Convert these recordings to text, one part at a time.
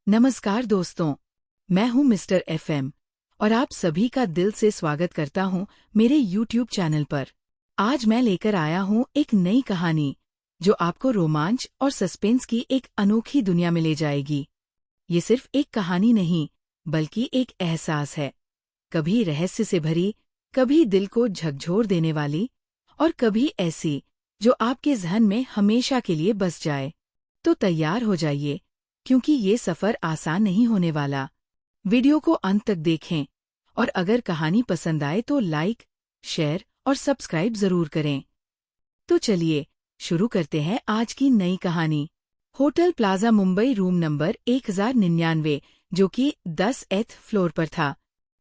नमस्कार दोस्तों, मैं हूं मिस्टर एफएम और आप सभी का दिल से स्वागत करता हूं मेरे यूट्यूब चैनल पर। आज मैं लेकर आया हूं एक नई कहानी जो आपको रोमांच और सस्पेंस की एक अनोखी दुनिया में ले जाएगी। ये सिर्फ एक कहानी नहीं, बल्कि एक एहसास है, कभी रहस्य से भरी, कभी दिल को झकझोर देने वाली और कभी ऐसी जो आपके ज़हन में हमेशा के लिए बस जाए। तो तैयार हो जाइए, क्योंकि ये सफ़र आसान नहीं होने वाला। वीडियो को अंत तक देखें और अगर कहानी पसंद आए तो लाइक, शेयर और सब्सक्राइब ज़रूर करें। तो चलिए शुरू करते हैं आज की नई कहानी। Hotel plaza Mumbai, room number 1099, जो कि 10th फ्लोर पर था।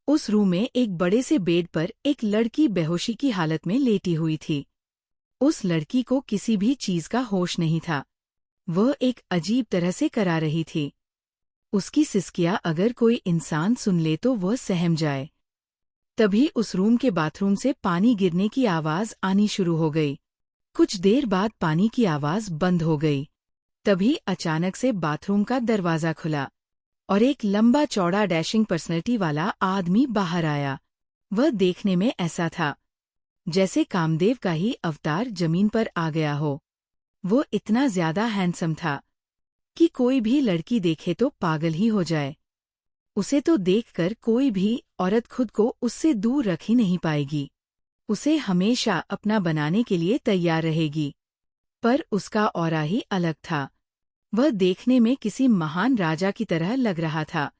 उस रूम में एक बड़े से बेड पर एक लड़की बेहोशी की हालत में लेटी हुई थी। उस लड़की को किसी भी चीज का होश नहीं था। वह एक अजीब तरह से करा रही थी। उसकी सिसकियां अगर कोई इंसान सुन ले तो वह सहम जाए। तभी उस रूम के बाथरूम से पानी गिरने की आवाज आनी शुरू हो गई। कुछ देर बाद पानी की आवाज बंद हो गई। तभी अचानक से बाथरूम का दरवाजा खुला और एक लंबा चौड़ा डैशिंग पर्सनैलिटी वाला आदमी बाहर आया। वह देखने में ऐसा था जैसे कामदेव का ही अवतार जमीन पर आ गया हो। वो इतना ज्यादा हैंडसम था कि कोई भी लड़की देखे तो पागल ही हो जाए। उसे तो देखकर कोई भी औरत खुद को उससे दूर रख ही नहीं पाएगी। उसे हमेशा अपना बनाने के लिए तैयार रहेगी। पर उसका ऑरा ही अलग था। वह देखने में किसी महान राजा की तरह लग रहा था।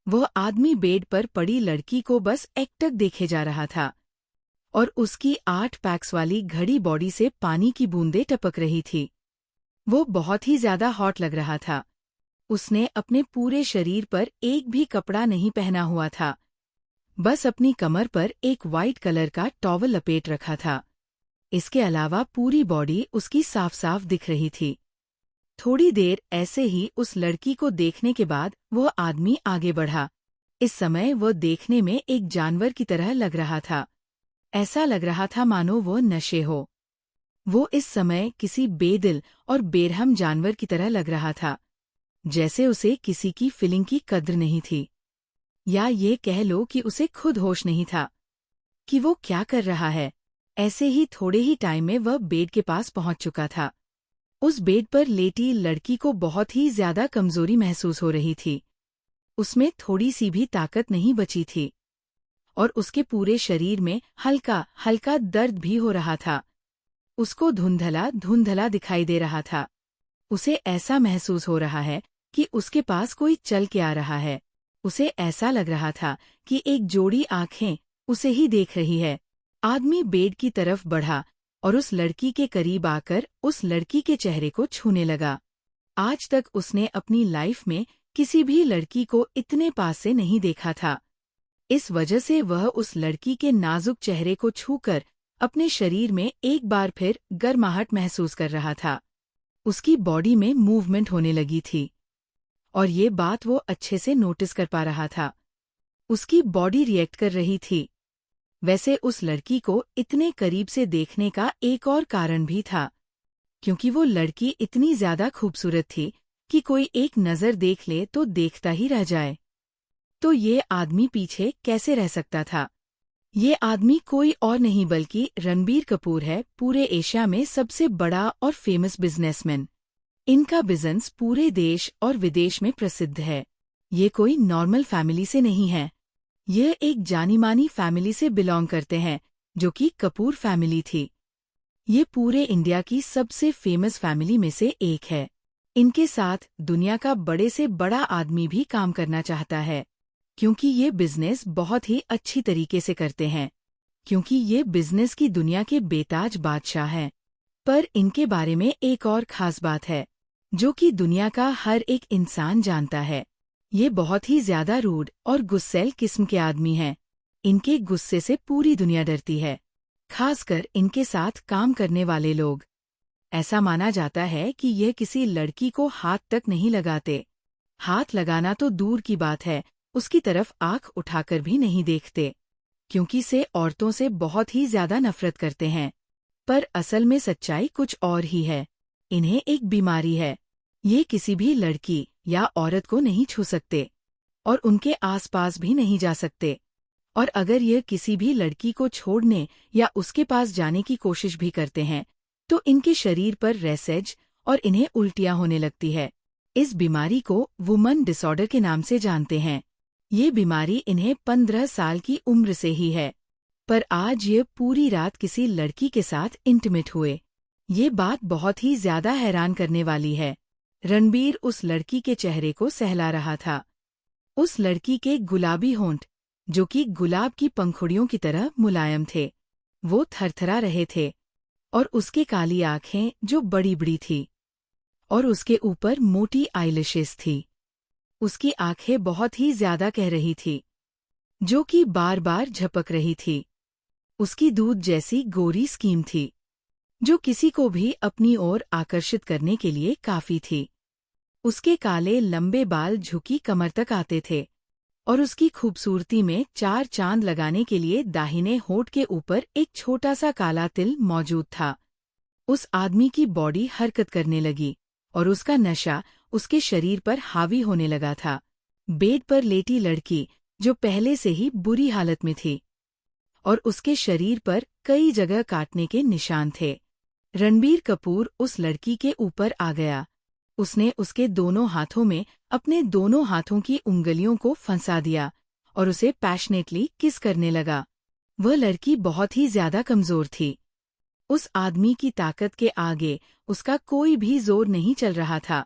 वह आदमी बेड पर पड़ी लड़की को बस एकटक देखे जा रहा था और उसकी 8 पैक्स वाली घड़ी बॉडी से पानी की बूंदें टपक रही थी। वो बहुत ही ज्यादा हॉट लग रहा था। उसने अपने पूरे शरीर पर एक भी कपड़ा नहीं पहना हुआ था, बस अपनी कमर पर एक वाइट कलर का टॉवल लपेट रखा था। इसके अलावा पूरी बॉडी उसकी साफ साफ दिख रही थी। थोड़ी देर ऐसे ही उस लड़की को देखने के बाद वह आदमी आगे बढ़ा। इस समय वह देखने में एक जानवर की तरह लग रहा था। ऐसा लग रहा था मानो वो नशे हो। वो इस समय किसी बेदिल और बेरहम जानवर की तरह लग रहा था, जैसे उसे किसी की फीलिंग की कद्र नहीं थी, या ये कह लो कि उसे खुद होश नहीं था कि वो क्या कर रहा है। ऐसे ही थोड़े ही टाइम में वह बेड के पास पहुंच चुका था। उस बेड पर लेटी लड़की को बहुत ही ज्यादा कमजोरी महसूस हो रही थी। उसमें थोड़ी सी भी ताकत नहीं बची थी और उसके पूरे शरीर में हल्का हल्का दर्द भी हो रहा था। उसको धुंधला धुंधला दिखाई दे रहा था। उसे ऐसा महसूस हो रहा है कि उसके पास कोई चल के आ रहा है। उसे ऐसा लग रहा था कि एक जोड़ी आंखें उसे ही देख रही है। आदमी बेड की तरफ बढ़ा और उस लड़की के करीब आकर उस लड़की के चेहरे को छूने लगा। आज तक उसने अपनी लाइफ में किसी भी लड़की को इतने पास से नहीं देखा था। इस वजह से वह उस लड़की के नाजुक चेहरे को छूकर अपने शरीर में एक बार फिर गर्माहट महसूस कर रहा था। उसकी बॉडी में मूवमेंट होने लगी थी और ये बात वो अच्छे से नोटिस कर पा रहा था। उसकी बॉडी रिएक्ट कर रही थी। वैसे उस लड़की को इतने करीब से देखने का एक और कारण भी था, क्योंकि वो लड़की इतनी ज्यादा खूबसूरत थी कि कोई एक नजर देख ले तो देखता ही रह जाए। तो ये आदमी पीछे कैसे रह सकता था? ये आदमी कोई और नहीं बल्कि रणबीर कपूर है, पूरे एशिया में सबसे बड़ा और फेमस बिजनेसमैन। इनका बिजनेस पूरे देश और विदेश में प्रसिद्ध है। ये कोई नॉर्मल फैमिली से नहीं है। यह एक जानी मानी फैमिली से बिलोंग करते हैं, जो कि कपूर फैमिली थी। ये पूरे इंडिया की सबसे फेमस फैमिली में से एक है। इनके साथ दुनिया का बड़े से बड़ा आदमी भी काम करना चाहता है, क्योंकि ये बिजनेस बहुत ही अच्छी तरीके से करते हैं, क्योंकि ये बिजनेस की दुनिया के बेताज बादशाह हैं। पर इनके बारे में एक और खास बात है, जो कि दुनिया का हर एक इंसान जानता है। ये बहुत ही ज्यादा रूड और गुस्सैल किस्म के आदमी हैं। इनके गुस्से से पूरी दुनिया डरती है, खासकर इनके साथ काम करने वाले लोग। ऐसा माना जाता है कि यह किसी लड़की को हाथ तक नहीं लगाते। हाथ लगाना तो दूर की बात है, उसकी तरफ आंख उठाकर भी नहीं देखते, क्योंकि से औरतों से बहुत ही ज्यादा नफरत करते हैं। पर असल में सच्चाई कुछ और ही है। इन्हें एक बीमारी है। ये किसी भी लड़की या औरत को नहीं छू सकते और उनके आसपास भी नहीं जा सकते। और अगर यह किसी भी लड़की को छोड़ने या उसके पास जाने की कोशिश भी करते हैं तो इनके शरीर पर रैसेज और इन्हें उल्टियां होने लगती है। इस बीमारी को वुमन डिसऑर्डर के नाम से जानते हैं। ये बीमारी इन्हें 15 साल की उम्र से ही है। पर आज ये पूरी रात किसी लड़की के साथ इंटीमेट हुए। ये बात बहुत ही ज्यादा हैरान करने वाली है। रणबीर उस लड़की के चेहरे को सहला रहा था। उस लड़की के गुलाबी होंठ, जो कि गुलाब की पंखुड़ियों की तरह मुलायम थे, वो थरथरा रहे थे। और उसके काली आंखें जो बड़ी बड़ी थी और उसके ऊपर मोटी आईलैशेस थी। उसकी आंखें बहुत ही ज्यादा कह रही थी, जो कि बार बार झपक रही थी। उसकी दूध जैसी गोरी स्कीन थी, जो किसी को भी अपनी ओर आकर्षित करने के लिए काफी थी। उसके काले लंबे बाल झुकी कमर तक आते थे और उसकी खूबसूरती में 4 चांद लगाने के लिए दाहिने होंठ के ऊपर एक छोटा सा काला तिल मौजूद था। उस आदमी की बॉडी हरकत करने लगी और उसका नशा उसके शरीर पर हावी होने लगा था। बेड पर लेटी लड़की, जो पहले से ही बुरी हालत में थी, और उसके शरीर पर कई जगह काटने के निशान थे। रणबीर कपूर उस लड़की के ऊपर आ गया। उसने उसके दोनों हाथों में अपने दोनों हाथों की उंगलियों को फंसा दिया और उसे पैशनेटली किस करने लगा। वह लड़की बहुत ही ज्यादा कमजोर थी। उस आदमी की ताकत के आगे उसका कोई भी जोर नहीं चल रहा था।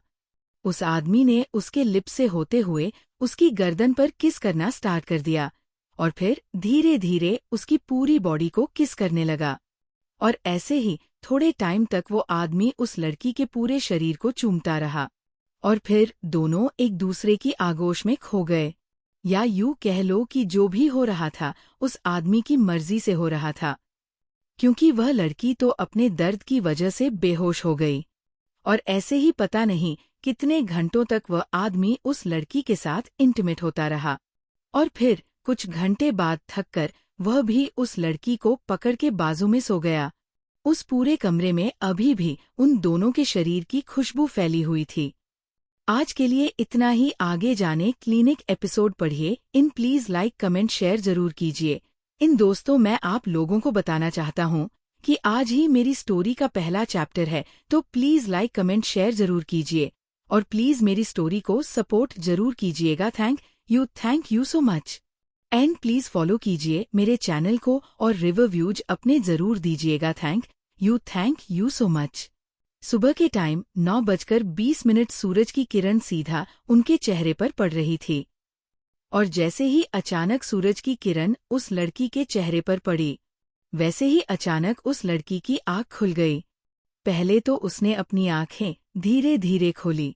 उस आदमी ने उसके लिप्स से होते हुए उसकी गर्दन पर किस करना स्टार्ट कर दिया और फिर धीरे धीरे उसकी पूरी बॉडी को किस करने लगा। और ऐसे ही थोड़े टाइम तक वो आदमी उस लड़की के पूरे शरीर को चूमता रहा और फिर दोनों एक दूसरे की आगोश में खो गए। या यूं कह लो कि जो भी हो रहा था उस आदमी की मर्जी से हो रहा था, क्योंकि वह लड़की तो अपने दर्द की वजह से बेहोश हो गई। और ऐसे ही पता नहीं कितने घंटों तक वह आदमी उस लड़की के साथ इंटीमेट होता रहा। और फिर कुछ घंटे बाद थककर वह भी उस लड़की को पकड़ के बाजू में सो गया। उस पूरे कमरे में अभी भी उन दोनों के शरीर की खुशबू फैली हुई थी। आज के लिए इतना ही। आगे जाने क्लिनिक एपिसोड पढ़िए। In please like comment share जरूर कीजिए। इन दोस्तों, मैं आप लोगों को बताना चाहता हूँ कि आज ही मेरी स्टोरी का पहला चैप्टर है, तो प्लीज लाइक कमेंट शेयर जरूर कीजिए और प्लीज मेरी स्टोरी को सपोर्ट जरूर कीजिएगा। Thank you so much. And please follow कीजिए मेरे चैनल को और रिव्यूज अपने जरूर दीजिएगा। Thank you so much. सुबह के टाइम 9:20 सूरज की किरण सीधा उनके चेहरे पर पड़ रही थी और जैसे ही अचानक सूरज की किरण उस लड़की के चेहरे पर पड़ी, वैसे ही अचानक उस लड़की की आंख खुल गई। पहले तो उसने अपनी आंखें धीरे धीरे खोली।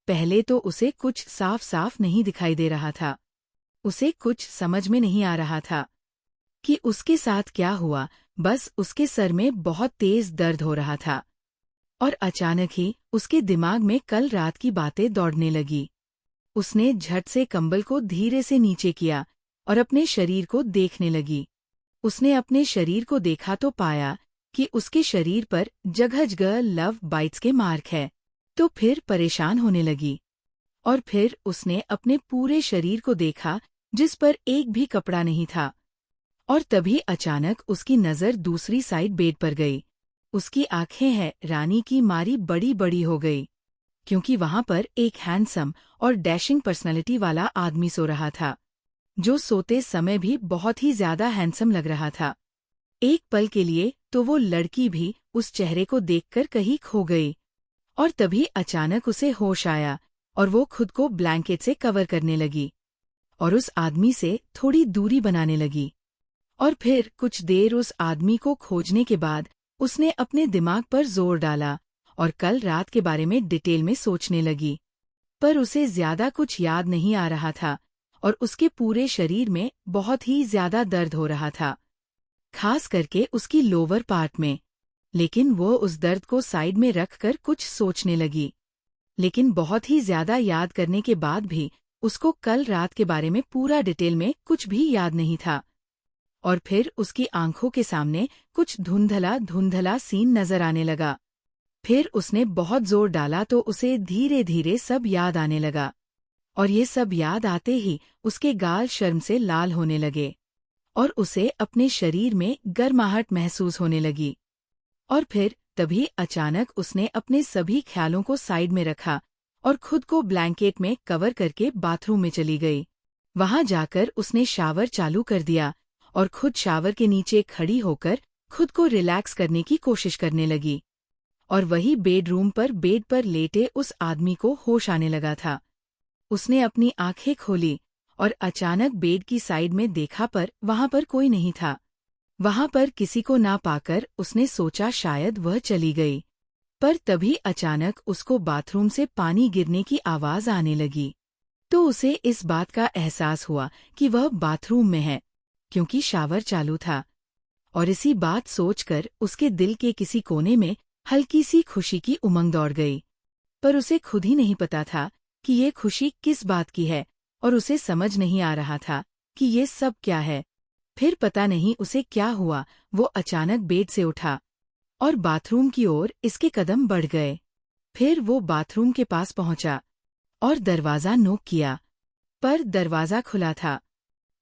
पहले तो उसे कुछ साफ साफ नहीं दिखाई दे रहा था। उसे कुछ समझ में नहीं आ रहा था कि उसके साथ क्या हुआ। बस उसके सर में बहुत तेज दर्द हो रहा था और अचानक ही उसके दिमाग में कल रात की बातें दौड़ने लगी। उसने झट से कंबल को धीरे से नीचे किया और अपने शरीर को देखने लगी। उसने अपने शरीर को देखा तो पाया कि उसके शरीर पर जगह जगह लव बाइट्स के मार्क है। तो फिर परेशान होने लगी और फिर उसने अपने पूरे शरीर को देखा जिस पर एक भी कपड़ा नहीं था। और तभी अचानक उसकी नजर दूसरी साइड बेड पर गई। उसकी आंखें हैं रानी की मारी बड़ी बड़ी हो गई, क्योंकि वहां पर एक हैंडसम और डैशिंग पर्सनालिटी वाला आदमी सो रहा था, जो सोते समय भी बहुत ही ज्यादा हैंडसम लग रहा था। एक पल के लिए तो वो लड़की भी उस चेहरे को देखकर कहीं खो गई और तभी अचानक उसे होश आया और वो खुद को ब्लैंकेट से कवर करने लगी और उस आदमी से थोड़ी दूरी बनाने लगी। और फिर कुछ देर उस आदमी को खोजने के बाद उसने अपने दिमाग पर जोर डाला और कल रात के बारे में डिटेल में सोचने लगी। पर उसे ज्यादा कुछ याद नहीं आ रहा था और उसके पूरे शरीर में बहुत ही ज्यादा दर्द हो रहा था, खास करके उसकी लोअर पार्ट में। लेकिन वो उस दर्द को साइड में रखकर कुछ सोचने लगी। लेकिन बहुत ही ज्यादा याद करने के बाद भी उसको कल रात के बारे में पूरा डिटेल में कुछ भी याद नहीं था। और फिर उसकी आंखों के सामने कुछ धुंधला धुंधला सीन नजर आने लगा। फिर उसने बहुत जोर डाला तो उसे धीरे धीरे सब याद आने लगा, और ये सब याद आते ही उसके गाल शर्म से लाल होने लगे और उसे अपने शरीर में गर्माहट महसूस होने लगी। और फिर तभी अचानक उसने अपने सभी ख्यालों को साइड में रखा और खुद को ब्लैंकेट में कवर करके बाथरूम में चली गई। वहां जाकर उसने शावर चालू कर दिया और खुद शावर के नीचे खड़ी होकर खुद को रिलैक्स करने की कोशिश करने लगी। और वही बेडरूम पर बेड पर लेटे उस आदमी को होश आने लगा था। उसने अपनी आंखें खोली और अचानक बेड की साइड में देखा पर वहां पर कोई नहीं था। वहां पर किसी को ना पाकर उसने सोचा शायद वह चली गई, पर तभी अचानक उसको बाथरूम से पानी गिरने की आवाज आने लगी। तो उसे इस बात का एहसास हुआ कि वह बाथरूम में है, क्योंकि शावर चालू था। और इसी बात सोचकर उसके दिल के किसी कोने में हल्की सी खुशी की उमंग दौड़ गई। पर उसे खुद ही नहीं पता था कि ये खुशी किस बात की है, और उसे समझ नहीं आ रहा था कि ये सब क्या है। फिर पता नहीं उसे क्या हुआ, वो अचानक बेड से उठा और बाथरूम की ओर इसके कदम बढ़ गए। फिर वो बाथरूम के पास पहुंचा और दरवाज़ा नॉक किया, पर दरवाज़ा खुला था।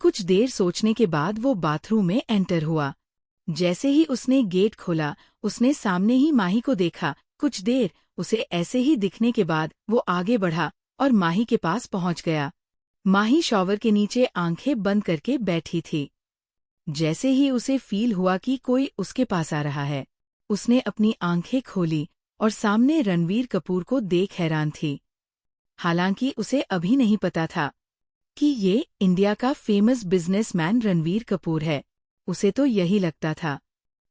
कुछ देर सोचने के बाद वो बाथरूम में एंटर हुआ। जैसे ही उसने गेट खोला, उसने सामने ही माही को देखा। कुछ देर उसे ऐसे ही दिखने के बाद वो आगे बढ़ा और माही के पास पहुंच गया। माही शॉवर के नीचे आंखें बंद करके बैठी थी। जैसे ही उसे फील हुआ कि कोई उसके पास आ रहा है, उसने अपनी आंखें खोली और सामने रणवीर कपूर को देख हैरान थी। हालांकि उसे अभी नहीं पता था कि ये इंडिया का फेमस बिजनेसमैन रणवीर कपूर है। उसे तो यही लगता था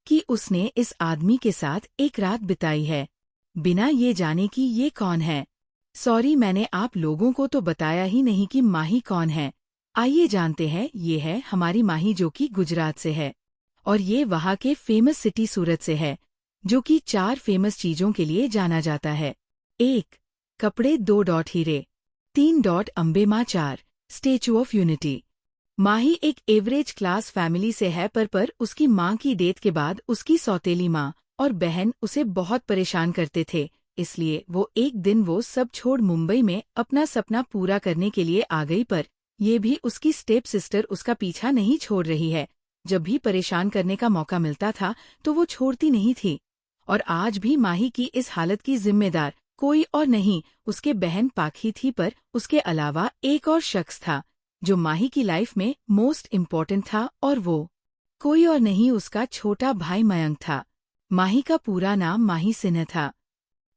कि उसने इस आदमी के साथ एक रात बिताई है, बिना ये जाने कि ये कौन है। सॉरी, मैंने आप लोगों को तो बताया ही नहीं कि माही कौन है। आइए जानते हैं, ये है हमारी माही जो कि गुजरात से है, और ये वहाँ के फेमस सिटी सूरत से है, जो कि 4 फेमस चीजों के लिए जाना जाता है। 1. कपड़े, 2. हीरे, 3. अम्बे माँ, 4. Statue of unity. माही एक एवरेज क्लास फैमिली से है, पर उसकी माँ की डेथ के बाद उसकी सौतेली माँ और बहन उसे बहुत परेशान करते थे। इसलिए वो एक दिन वो सब छोड़ मुंबई में अपना सपना पूरा करने के लिए आ गई। पर ये भी उसकी स्टेप सिस्टर उसका पीछा नहीं छोड़ रही है। जब भी परेशान करने का मौका मिलता था तो वो छोड़ती नहीं थी। और आज भी माही की इस हालत की जिम्मेदार कोई और नहीं, उसके बहन पाखी थी। पर उसके अलावा एक और शख्स था जो माही की लाइफ में मोस्ट इम्पॉर्टेंट था, और वो कोई और नहीं, उसका छोटा भाई मयंक था। माही का पूरा नाम माही सिन्हा था।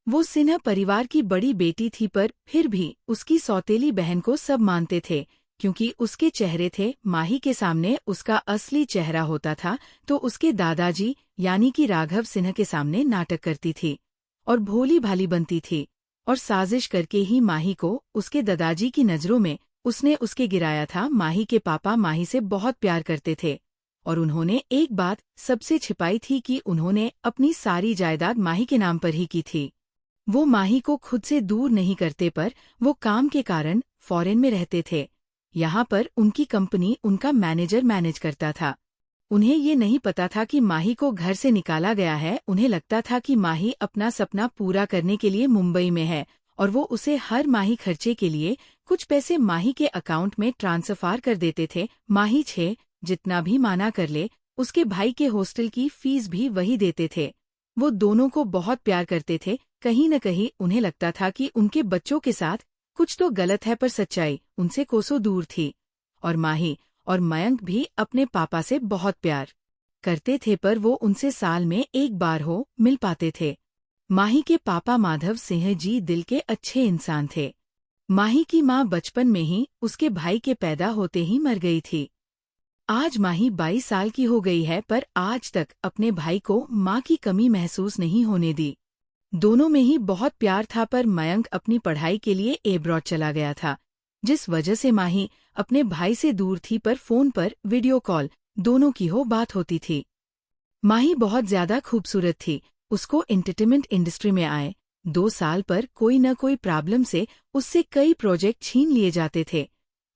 वो सिन्हा परिवार की बड़ी बेटी थी, पर फिर भी उसकी सौतेली बहन को सब मानते थे, क्योंकि उसके चेहरे थे। माही के सामने उसका असली चेहरा होता था तो उसके दादाजी यानी कि राघव सिन्हा के सामने नाटक करती थी और भोली भाली बनती थी, और साजिश करके ही माही को उसके दादाजी की नज़रों में उसने उसके गिराया था। माही के पापा माही से बहुत प्यार करते थे, और उन्होंने एक बात सबसे छिपाई थी कि उन्होंने अपनी सारी जायदाद माही के नाम पर ही की थी। वो माही को खुद से दूर नहीं करते, पर वो काम के कारण फॉरेन में रहते थे। यहाँ पर उनकी कंपनी उनका मैनेजर मैनेज करता था। उन्हें ये नहीं पता था कि माही को घर से निकाला गया है। उन्हें लगता था कि माही अपना सपना पूरा करने के लिए मुंबई में है, और वो उसे हर माही खर्चे के लिए कुछ पैसे माही के अकाउंट में ट्रांसफर कर देते थे। माही 6 जितना भी माना कर ले, उसके भाई के हॉस्टल की फीस भी वही देते थे। वो दोनों को बहुत प्यार करते थे। कहीं न कहीं उन्हें लगता था कि उनके बच्चों के साथ कुछ तो गलत है, पर सच्चाई उनसे कोसों दूर थी। और माही और मयंक भी अपने पापा से बहुत प्यार करते थे, पर वो उनसे साल में एक बार हो मिल पाते थे। माही के पापा माधव सिंह जी दिल के अच्छे इंसान थे। माही की माँ बचपन में ही उसके भाई के पैदा होते ही मर गई थी। आज माही 22 साल की हो गई है, पर आज तक अपने भाई को माँ की कमी महसूस नहीं होने दी। दोनों में ही बहुत प्यार था, पर मयंक अपनी पढ़ाई के लिए एब्रॉड चला गया था, जिस वजह से माही अपने भाई से दूर थी। पर फोन पर वीडियो कॉल दोनों की हो बात होती थी। माही बहुत ज्यादा खूबसूरत थी। उसको एंटरटेनमेंट इंडस्ट्री में आए 2 साल पर कोई न कोई प्रॉब्लम से उससे कई प्रोजेक्ट छीन लिए जाते थे,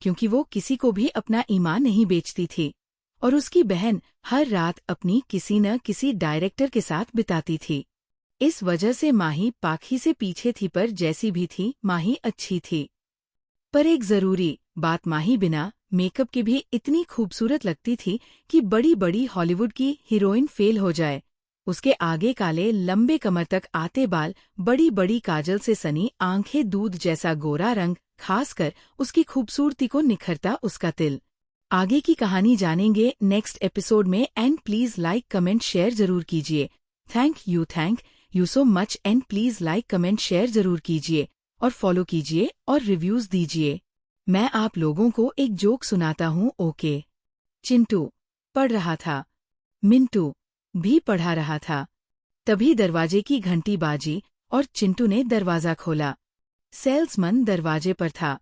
क्योंकि वो किसी को भी अपना ईमान नहीं बेचती थी। और उसकी बहन हर रात अपनी किसी न किसी डायरेक्टर के साथ बिताती थी। इस वजह से माही पाखी से पीछे थी, पर जैसी भी थी माही अच्छी थी। पर एक जरूरी बात, माही बिना मेकअप के भी इतनी खूबसूरत लगती थी कि बड़ी बड़ी हॉलीवुड की हीरोइन फेल हो जाए। उसके आगे काले लंबे कमर तक आते बाल, बड़ी बड़ी काजल से सनी आंखें, दूध जैसा गोरा रंग, खासकर उसकी खूबसूरती को निखरता उसका तिल। आगे की कहानी जानेंगे नेक्स्ट एपिसोड में। And please like comment share जरूर कीजिए। Thank you so much. And please like comment share जरूर कीजिए और फॉलो कीजिए और रिव्यूज दीजिए। मैं आप लोगों को एक जोक सुनाता हूँ, ओके। चिंटू पढ़ रहा था, मिंटू भी पढ़ा रहा था। तभी दरवाजे की घंटी बाजी और चिंटू ने दरवाजा खोला। सेल्समैन दरवाजे पर था।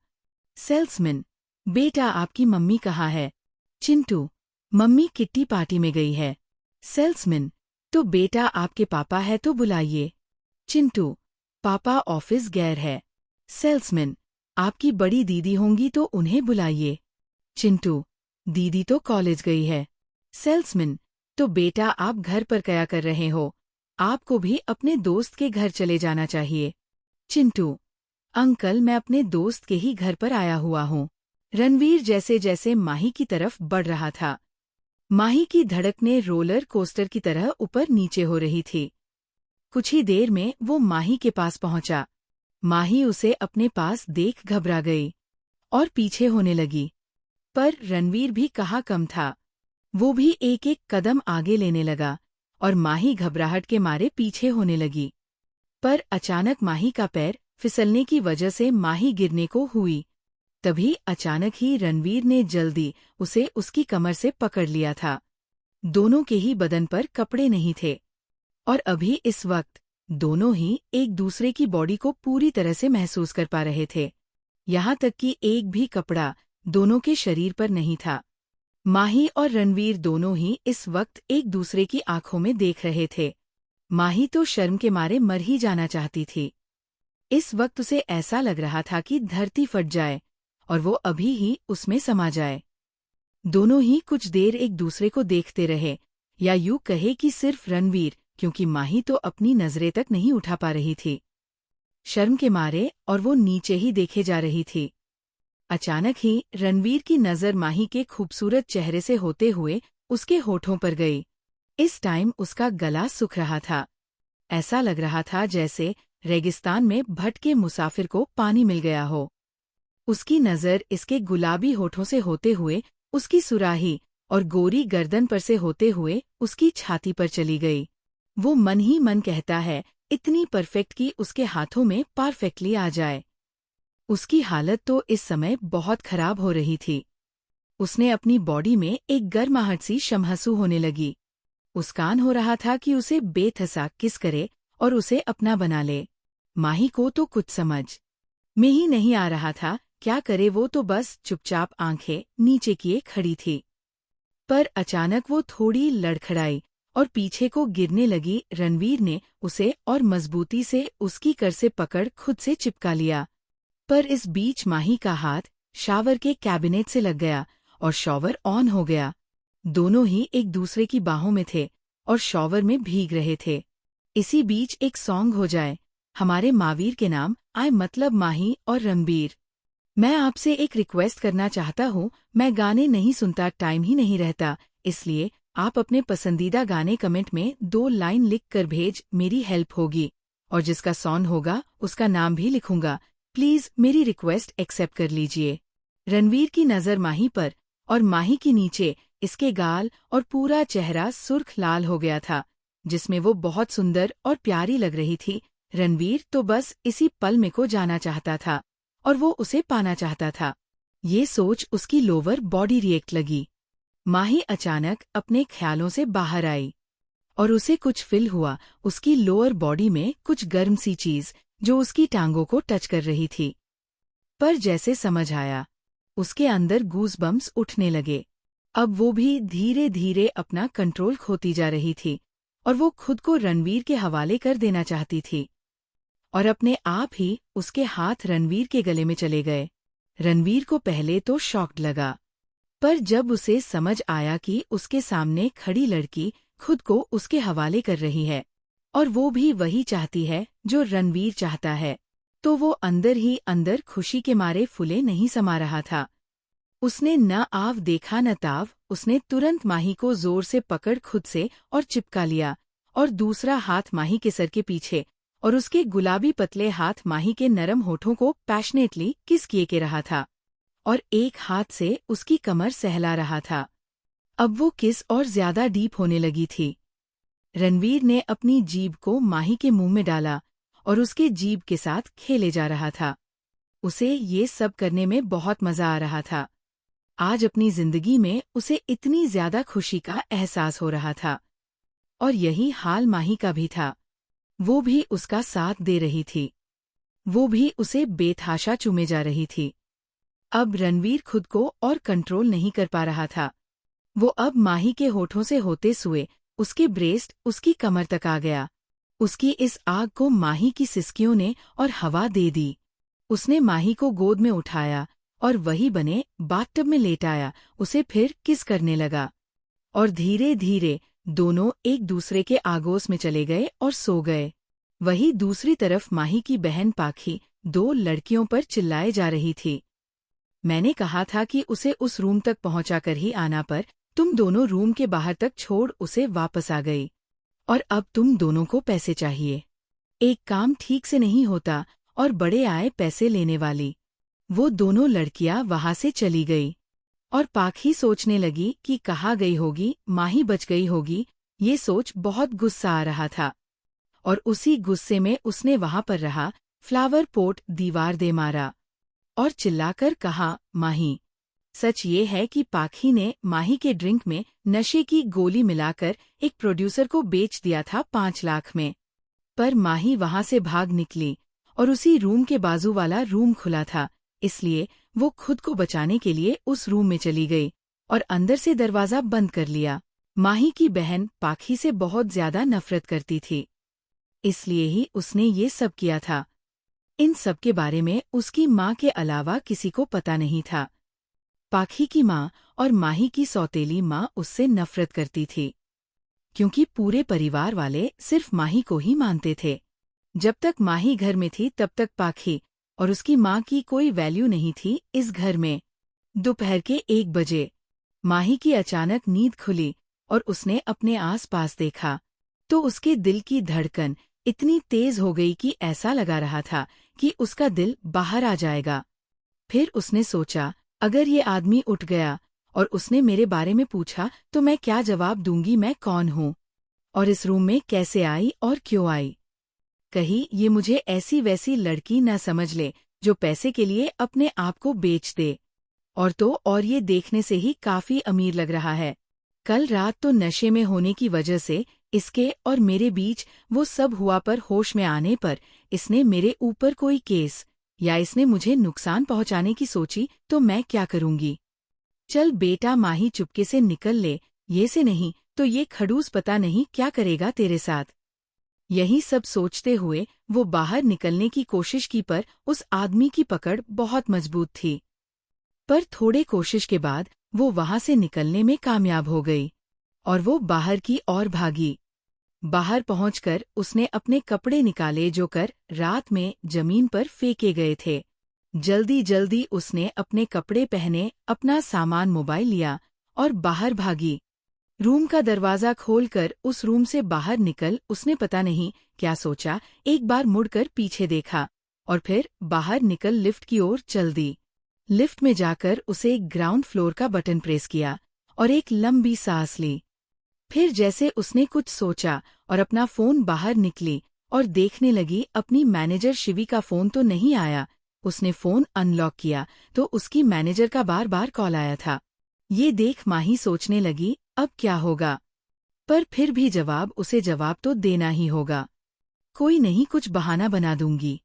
सेल्समैन, बेटा आपकी मम्मी कहाँ है? चिंटू, मम्मी किट्टी पार्टी में गई है। सेल्समैन, तो बेटा आपके पापा है तो बुलाइए। चिंटू, पापा ऑफिस गैर है। सेल्समैन, आपकी बड़ी दीदी होंगी तो उन्हें बुलाइए। चिंटू, दीदी तो कॉलेज गई है। सेल्समैन, तो बेटा आप घर पर क्या कर रहे हो? आपको भी अपने दोस्त के घर चले जाना चाहिए। चिंटू, अंकल मैं अपने दोस्त के ही घर पर आया हुआ हूँ। रणवीर जैसे जैसे माही की तरफ बढ़ रहा था, माही की धड़कनें रोलर कोस्टर की तरह ऊपर नीचे हो रही थी। कुछ ही देर में वो माही के पास पहुंचा। माही उसे अपने पास देख घबरा गई और पीछे होने लगी। पर रणवीर भी कहाँ कम था, वो भी एक एक कदम आगे लेने लगा और माही घबराहट के मारे पीछे होने लगी। पर अचानक माही का पैर फिसलने की वजह से माही गिरने को हुई। तभी अचानक ही रणवीर ने जल्दी उसे उसकी कमर से पकड़ लिया था। दोनों के ही बदन पर कपड़े नहीं थे और अभी इस वक्त दोनों ही एक दूसरे की बॉडी को पूरी तरह से महसूस कर पा रहे थे। यहाँ तक कि एक भी कपड़ा दोनों के शरीर पर नहीं था। माही और रणवीर दोनों ही इस वक्त एक दूसरे की आंखों में देख रहे थे। माही तो शर्म के मारे मर ही जाना चाहती थी। इस वक्त उसे ऐसा लग रहा था कि धरती फट जाए और वो अभी ही उसमें समा जाए। दोनों ही कुछ देर एक दूसरे को देखते रहे, या यूं कहे कि सिर्फ रणवीर, क्योंकि माही तो अपनी नजरें तक नहीं उठा पा रही थी शर्म के मारे, और वो नीचे ही देखे जा रही थी। अचानक ही रणवीर की नजर माही के खूबसूरत चेहरे से होते हुए उसके होठों पर गई। इस टाइम उसका गला सूख रहा था। ऐसा लग रहा था जैसे रेगिस्तान में भटके मुसाफिर को पानी मिल गया हो। उसकी नजर इसके गुलाबी होठों से होते हुए उसकी सुराही और गोरी गर्दन पर से होते हुए उसकी छाती पर चली गई। वो मन ही मन कहता है, इतनी परफेक्ट कि उसके हाथों में परफेक्टली आ जाए। उसकी हालत तो इस समय बहुत खराब हो रही थी। उसने अपनी बॉडी में एक गर्माहट सी शमहसू होने लगी। उसकान हो रहा था कि उसे बेथसा किस करे और उसे अपना बना ले। माही को तो कुछ समझ में ही नहीं आ रहा था क्या करे। वो तो बस चुपचाप आंखें नीचे किए खड़ी थी। पर अचानक वो थोड़ी लड़खड़ाई और पीछे को गिरने लगी। रणवीर ने उसे और मजबूती से उसकी कर से पकड़ खुद से चिपका लिया। पर इस बीच माही का हाथ शावर के कैबिनेट से लग गया और शॉवर ऑन हो गया। दोनों ही एक दूसरे की बाहों में थे और शॉवर में भीग रहे थे। इसी बीच एक सॉन्ग हो जाए हमारे मावीर के नाम, आए मतलब माही और रणबीर। मैं आपसे एक रिक्वेस्ट करना चाहता हूँ, मैं गाने नहीं सुनता, टाइम ही नहीं रहता, इसलिए आप अपने पसंदीदा गाने कमेंट में 2 लाइन लिख कर भेज, मेरी हेल्प होगी। और जिसका सॉन्ग होगा उसका नाम भी लिखूंगा। प्लीज मेरी रिक्वेस्ट एक्सेप्ट कर लीजिए। रणवीर की नज़र माही पर और माही की नीचे इसके गाल और पूरा चेहरा सुर्ख लाल हो गया था, जिसमें वो बहुत सुंदर और प्यारी लग रही थी। रणवीर तो बस इसी पल में को जाना चाहता था और वो उसे पाना चाहता था। ये सोच उसकी लोअर बॉडी रिएक्ट लगी। माही अचानक अपने ख्यालों से बाहर आई और उसे कुछ फील हुआ। उसकी लोअर बॉडी में कुछ गर्म सी चीज जो उसकी टांगों को टच कर रही थी। पर जैसे समझ आया, उसके अंदर गूज़बम्प्स उठने लगे। अब वो भी धीरे धीरे अपना कंट्रोल खोती जा रही थी और वो खुद को रणवीर के हवाले कर देना चाहती थी। और अपने आप ही उसके हाथ रणवीर के गले में चले गए। रणवीर को पहले तो शॉक्ड लगा, पर जब उसे समझ आया कि उसके सामने खड़ी लड़की खुद को उसके हवाले कर रही है, और वो भी वही चाहती है जो रणवीर चाहता है। तो वो अंदर ही अंदर खुशी के मारे फूले नहीं समा रहा था। उसने न आव देखा न ताव, उसने तुरंत माही को जोर से पकड़ खुद से और चिपका लिया, और दूसरा हाथ माही के सर के पीछे और उसके गुलाबी पतले हाथ माही के नरम होठों को पैशनेटली किस किए के रहा था, और एक हाथ से उसकी कमर सहला रहा था। अब वो किस और ज्यादा डीप होने लगी थी। रणवीर ने अपनी जीभ को माही के मुंह में डाला और उसके जीभ के साथ खेले जा रहा था। उसे ये सब करने में बहुत मजा आ रहा था। आज अपनी जिंदगी में उसे इतनी ज्यादा खुशी का एहसास हो रहा था। और यही हाल माही का भी था। वो भी उसका साथ दे रही थी। वो भी उसे बेतहाशा चूमे जा रही थी। अब रणवीर खुद को और कंट्रोल नहीं कर पा रहा था। वो अब माही के होठों से होते हुए उसके ब्रेस्ट उसकी कमर तक आ गया। उसकी इस आग को माही की सिसकियों ने और हवा दे दी। उसने माही को गोद में उठाया और वही बने बाथटब में लेटाया, उसे फिर किस करने लगा। और धीरे धीरे दोनों एक दूसरे के आगोश में चले गए और सो गए। वही दूसरी तरफ माही की बहन पाखी 2 लड़कियों पर चिल्लाए जा रही थी। मैंने कहा था कि उसे उस रूम तक पहुंचा कर ही आना, पर तुम दोनों रूम के बाहर तक छोड़ उसे वापस आ गई। और अब तुम दोनों को पैसे चाहिए। एक काम ठीक से नहीं होता और बड़े आए पैसे लेने वाली। वो दोनों लड़कियां वहां से चली गई और पाखी सोचने लगी कि कहाँ गई होगी, माही बच गई होगी। ये सोच बहुत गुस्सा आ रहा था और उसी गुस्से में उसने वहां पर रहा फ्लावर पोट दीवार दे मारा और चिल्लाकर कहा, माही। सच ये है कि पाखी ने माही के ड्रिंक में नशे की गोली मिलाकर एक प्रोड्यूसर को बेच दिया था 5 लाख में। पर माही वहां से भाग निकली और उसी रूम के बाजू वाला रूम खुला था, इसलिए वो खुद को बचाने के लिए उस रूम में चली गई और अंदर से दरवाजा बंद कर लिया। माही की बहन पाखी से बहुत ज्यादा नफरत करती थी, इसलिए ही उसने ये सब किया था। इन सब के बारे में उसकी माँ के अलावा किसी को पता नहीं था। पाखी की माँ और माही की सौतेली माँ उससे नफरत करती थी, क्योंकि पूरे परिवार वाले सिर्फ माही को ही मानते थे। जब तक माही घर में थी तब तक पाखी और उसकी माँ की कोई वैल्यू नहीं थी इस घर में। दोपहर के 1 बजे माही की अचानक नींद खुली और उसने अपने आसपास देखा तो उसके दिल की धड़कन इतनी तेज हो गई कि ऐसा लगा रहा था कि उसका दिल बाहर आ जाएगा। फिर उसने सोचा, अगर ये आदमी उठ गया और उसने मेरे बारे में पूछा तो मैं क्या जवाब दूंगी, मैं कौन हूँ और इस रूम में कैसे आई और क्यों आई। कहीं ये मुझे ऐसी वैसी लड़की न समझ ले जो पैसे के लिए अपने आप को बेच दे। और ये देखने से ही काफी अमीर लग रहा है। कल रात तो नशे में होने की वजह से इसके और मेरे बीच वो सब हुआ, पर होश में आने पर इसने मेरे ऊपर कोई केस या इसने मुझे नुकसान पहुंचाने की सोची तो मैं क्या करूंगी। चल बेटा माही, चुपके से निकल ले, ये से नहीं तो ये खड़ूस पता नहीं क्या करेगा तेरे साथ। यही सब सोचते हुए वो बाहर निकलने की कोशिश की, पर उस आदमी की पकड़ बहुत मजबूत थी। पर थोड़े कोशिश के बाद वो वहां से निकलने में कामयाब हो गई और वो बाहर की ओर भागी। बाहर पहुंचकर उसने अपने कपड़े निकाले जो कर रात में जमीन पर फेंके गए थे। जल्दी जल्दी उसने अपने कपड़े पहने, अपना सामान मोबाइल लिया और बाहर भागी। रूम का दरवाजा खोलकर उस रूम से बाहर निकल उसने पता नहीं क्या सोचा, एक बार मुड़कर पीछे देखा और फिर बाहर निकल लिफ्ट की ओर चल दी। लिफ्ट में जाकर उसे ग्राउंड फ्लोर का बटन प्रेस किया और एक लंबी सांस ली। फिर जैसे उसने कुछ सोचा और अपना फोन बाहर निकली और देखने लगी अपनी मैनेजर शिवी का फोन तो नहीं आया। उसने फोन अनलॉक किया तो उसकी मैनेजर का बार बार कॉल आया था। ये देख माही सोचने लगी, अब क्या होगा, पर फिर भी उसे जवाब तो देना ही होगा। कोई नहीं, कुछ बहाना बना दूंगी,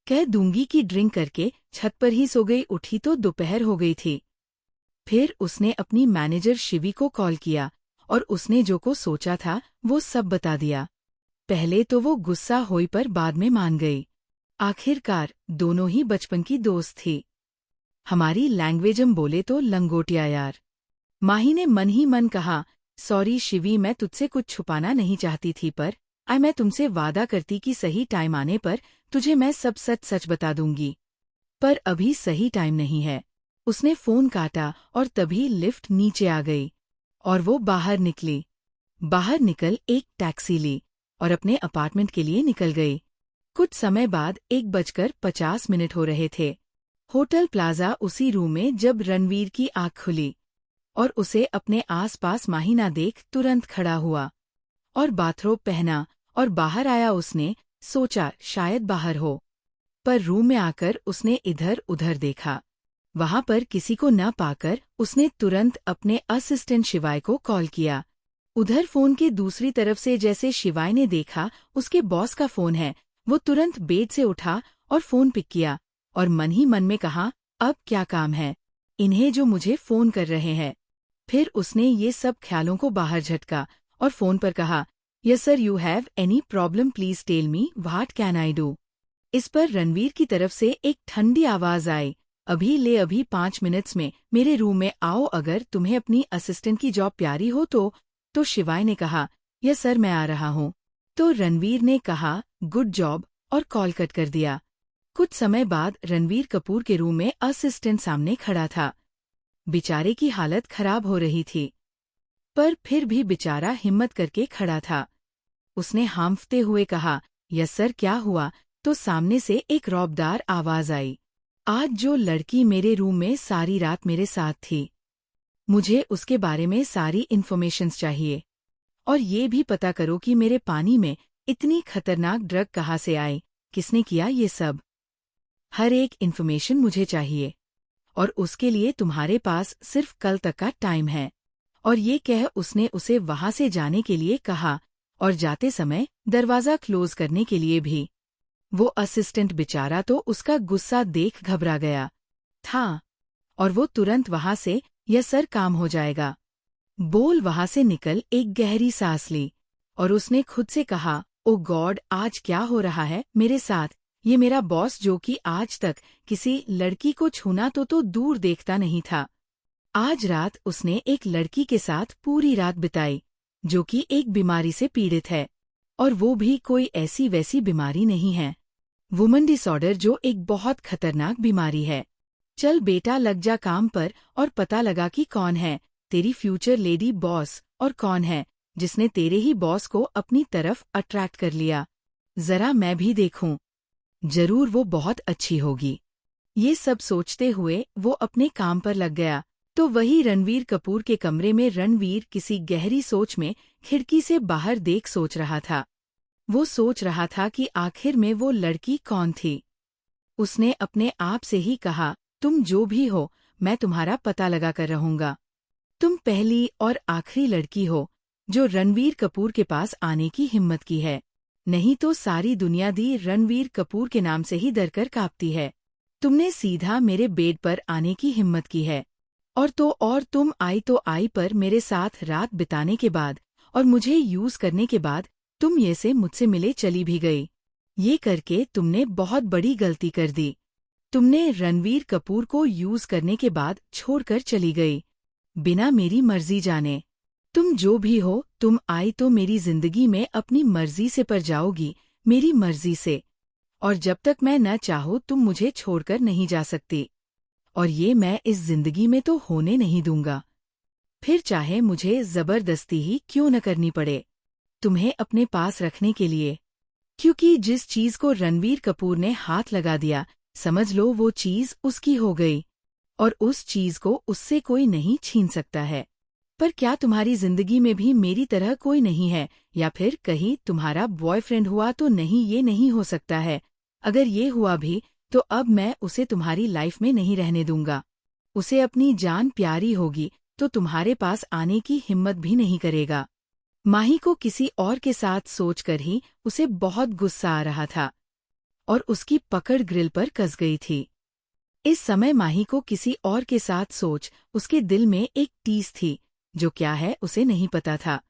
कह दूंगी कि ड्रिंक करके छत पर ही सो गई। उठी तो दोपहर हो गई थी। फिर उसने अपनी मैनेजर शिवी को कॉल किया और उसने जो को सोचा था वो सब बता दिया। पहले तो वो गुस्सा हुई पर बाद में मान गई। आखिरकार दोनों ही बचपन की दोस्त थी। हमारी लैंग्वेज हम बोले तो लंगोटिया यार। माही ने मन ही मन कहा, सॉरी शिवी, मैं तुझसे कुछ छुपाना नहीं चाहती थी, पर मैं तुमसे वादा करती कि सही टाइम आने पर तुझे मैं सब सच सच बता दूंगी, पर अभी सही टाइम नहीं है। उसने फोन काटा और तभी लिफ्ट नीचे आ गई और वो बाहर निकली। बाहर निकल एक टैक्सी ली और अपने अपार्टमेंट के लिए निकल गई। कुछ समय बाद 1:50 हो रहे थे। होटल प्लाजा उसी रूम में जब रणवीर की आँख खुली और उसे अपने आसपास माही ना देख तुरंत खड़ा हुआ और बाथरोब पहना और बाहर आया। उसने सोचा शायद बाहर हो, पर रूम में आकर उसने इधर उधर देखा। वहां पर किसी को न पाकर उसने तुरंत अपने असिस्टेंट शिवाय को कॉल किया। उधर फोन के दूसरी तरफ से जैसे शिवाय ने देखा उसके बॉस का फोन है, वो तुरंत बेड से उठा और फोन पिक किया और मन ही मन में कहा, अब क्या काम है इन्हें जो मुझे फोन कर रहे हैं। फिर उसने ये सब ख्यालों को बाहर झटका और फोन पर कहा, yes sir, you have any problem, please tell me what can I do. इस पर रणवीर की तरफ से एक ठंडी आवाज आई, अभी 5 मिनट्स में मेरे रूम में आओ, अगर तुम्हें अपनी असिस्टेंट की जॉब प्यारी हो तो शिवाय ने कहा, यस सर, मैं आ रहा हूँ। तो रणवीर ने कहा, गुड जॉब, और कॉल कट कर दिया। कुछ समय बाद रणवीर कपूर के रूम में असिस्टेंट सामने खड़ा था। बेचारे की हालत खराब हो रही थी, पर फिर भी बेचारा हिम्मत करके खड़ा था। उसने हांफते हुए कहा, यस सर, क्या हुआ? तो सामने से एक रौबदार आवाज आई, आज जो लड़की मेरे रूम में सारी रात मेरे साथ थी, मुझे उसके बारे में सारी इन्फॉर्मेशंस चाहिए और ये भी पता करो कि मेरे पानी में इतनी खतरनाक ड्रग कहाँ से आई, किसने किया ये सब। हर एक इन्फॉर्मेशन मुझे चाहिए और उसके लिए तुम्हारे पास सिर्फ कल तक का टाइम है। और ये कह उसने उसे वहां से जाने के लिए कहा और जाते समय दरवाजा क्लोज करने के लिए भी। वो असिस्टेंट बेचारा तो उसका गुस्सा देख घबरा गया था और वो तुरंत वहां से, यस सर, काम हो जाएगा, बोल वहां से निकल एक गहरी सांस ली और उसने खुद से कहा, ओ गॉड, आज क्या हो रहा है मेरे साथ। ये मेरा बॉस जो कि आज तक किसी लड़की को छूना तो दूर देखता नहीं था, आज रात उसने एक लड़की के साथ पूरी रात बिताई जो कि एक बीमारी से पीड़ित है, और वो भी कोई ऐसी वैसी बीमारी नहीं है, वुमन डिसऑर्डर, जो एक बहुत खतरनाक बीमारी है। चल बेटा, लग जा काम पर और पता लगा कि कौन है तेरी फ्यूचर लेडी बॉस और कौन है जिसने तेरे ही बॉस को अपनी तरफ अट्रैक्ट कर लिया। जरा मैं भी देखूं, जरूर वो बहुत अच्छी होगी। ये सब सोचते हुए वो अपने काम पर लग गया। तो वही रणवीर कपूर के कमरे में रणवीर किसी गहरी सोच में खिड़की से बाहर देख सोच रहा था। वो सोच रहा था कि आखिर में वो लड़की कौन थी। उसने अपने आप से ही कहा, तुम जो भी हो, मैं तुम्हारा पता लगा कर रहूंगा। तुम पहली और आखिरी लड़की हो जो रणवीर कपूर के पास आने की हिम्मत की है, नहीं तो सारी दुनिया दी रणवीर कपूर के नाम से ही डरकर कांपती है। तुमने सीधा मेरे बेड पर आने की हिम्मत की है, और तुम आई तो आई, पर मेरे साथ रात बिताने के बाद और मुझे यूज करने के बाद तुम ये से मुझसे मिले चली भी गई। ये करके तुमने बहुत बड़ी गलती कर दी। तुमने रणवीर कपूर को यूज करने के बाद छोड़कर चली गई, बिना मेरी मर्जी जाने। तुम जो भी हो, तुम आई तो मेरी जिंदगी में अपनी मर्जी से पर जाओगी, मेरी मर्जी से, और जब तक मैं न चाहूँ तुम मुझे छोड़कर नहीं जा सकती, और ये मैं इस जिंदगी में तो होने नहीं दूंगा, फिर चाहे मुझे जबरदस्ती ही क्यों न करनी पड़े तुम्हें अपने पास रखने के लिए। क्योंकि जिस चीज को रणवीर कपूर ने हाथ लगा दिया, समझ लो वो चीज उसकी हो गई, और उस चीज को उससे कोई नहीं छीन सकता है। पर क्या तुम्हारी जिंदगी में भी मेरी तरह कोई नहीं है, या फिर कहीं तुम्हारा बॉयफ्रेंड हुआ तो नहीं? ये नहीं हो सकता है। अगर ये हुआ भी तो अब मैं उसे तुम्हारी लाइफ में नहीं रहने दूंगा। उसे अपनी जान प्यारी होगी तो तुम्हारे पास आने की हिम्मत भी नहीं करेगा। माही को किसी और के साथ सोचकर ही उसे बहुत गुस्सा आ रहा था और उसकी पकड़ ग्रिल पर कस गई थी। इस समय माही को किसी और के साथ सोच उसके दिल में एक टीस थी, जो क्या है उसे नहीं पता था।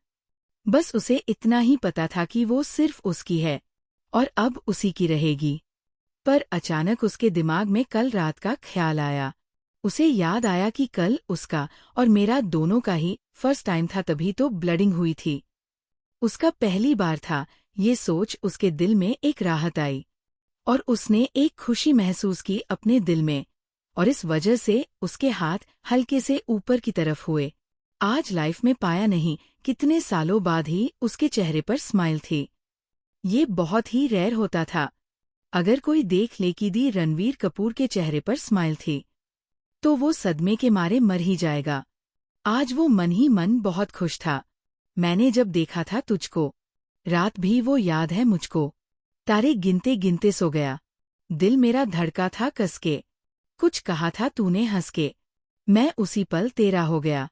बस उसे इतना ही पता था कि वो सिर्फ उसकी है और अब उसी की रहेगी। पर अचानक उसके दिमाग में कल रात का ख्याल आया। उसे याद आया कि कल उसका और मेरा दोनों का ही फर्स्ट टाइम था, तभी तो ब्लडिंग हुई थी। उसका पहली बार था ये सोच उसके दिल में एक राहत आई और उसने एक खुशी महसूस की अपने दिल में, और इस वजह से उसके हाथ हल्के से ऊपर की तरफ हुए। आज लाइफ में पाया नहीं कितने सालों बाद ही उसके चेहरे पर स्माइल थी। ये बहुत ही रेयर होता था। अगर कोई देख ले कि दी रणवीर कपूर के चेहरे पर स्माइल थी तो वो सदमे के मारे मर ही जाएगा। आज वो मन ही मन बहुत खुश था। मैंने जब देखा था तुझको, रात भी वो याद है मुझको, तारे गिनते गिनते सो गया, दिल मेरा धड़का था कसके, कुछ कहा था तूने हंस के, मैं उसी पल तेरा हो गया।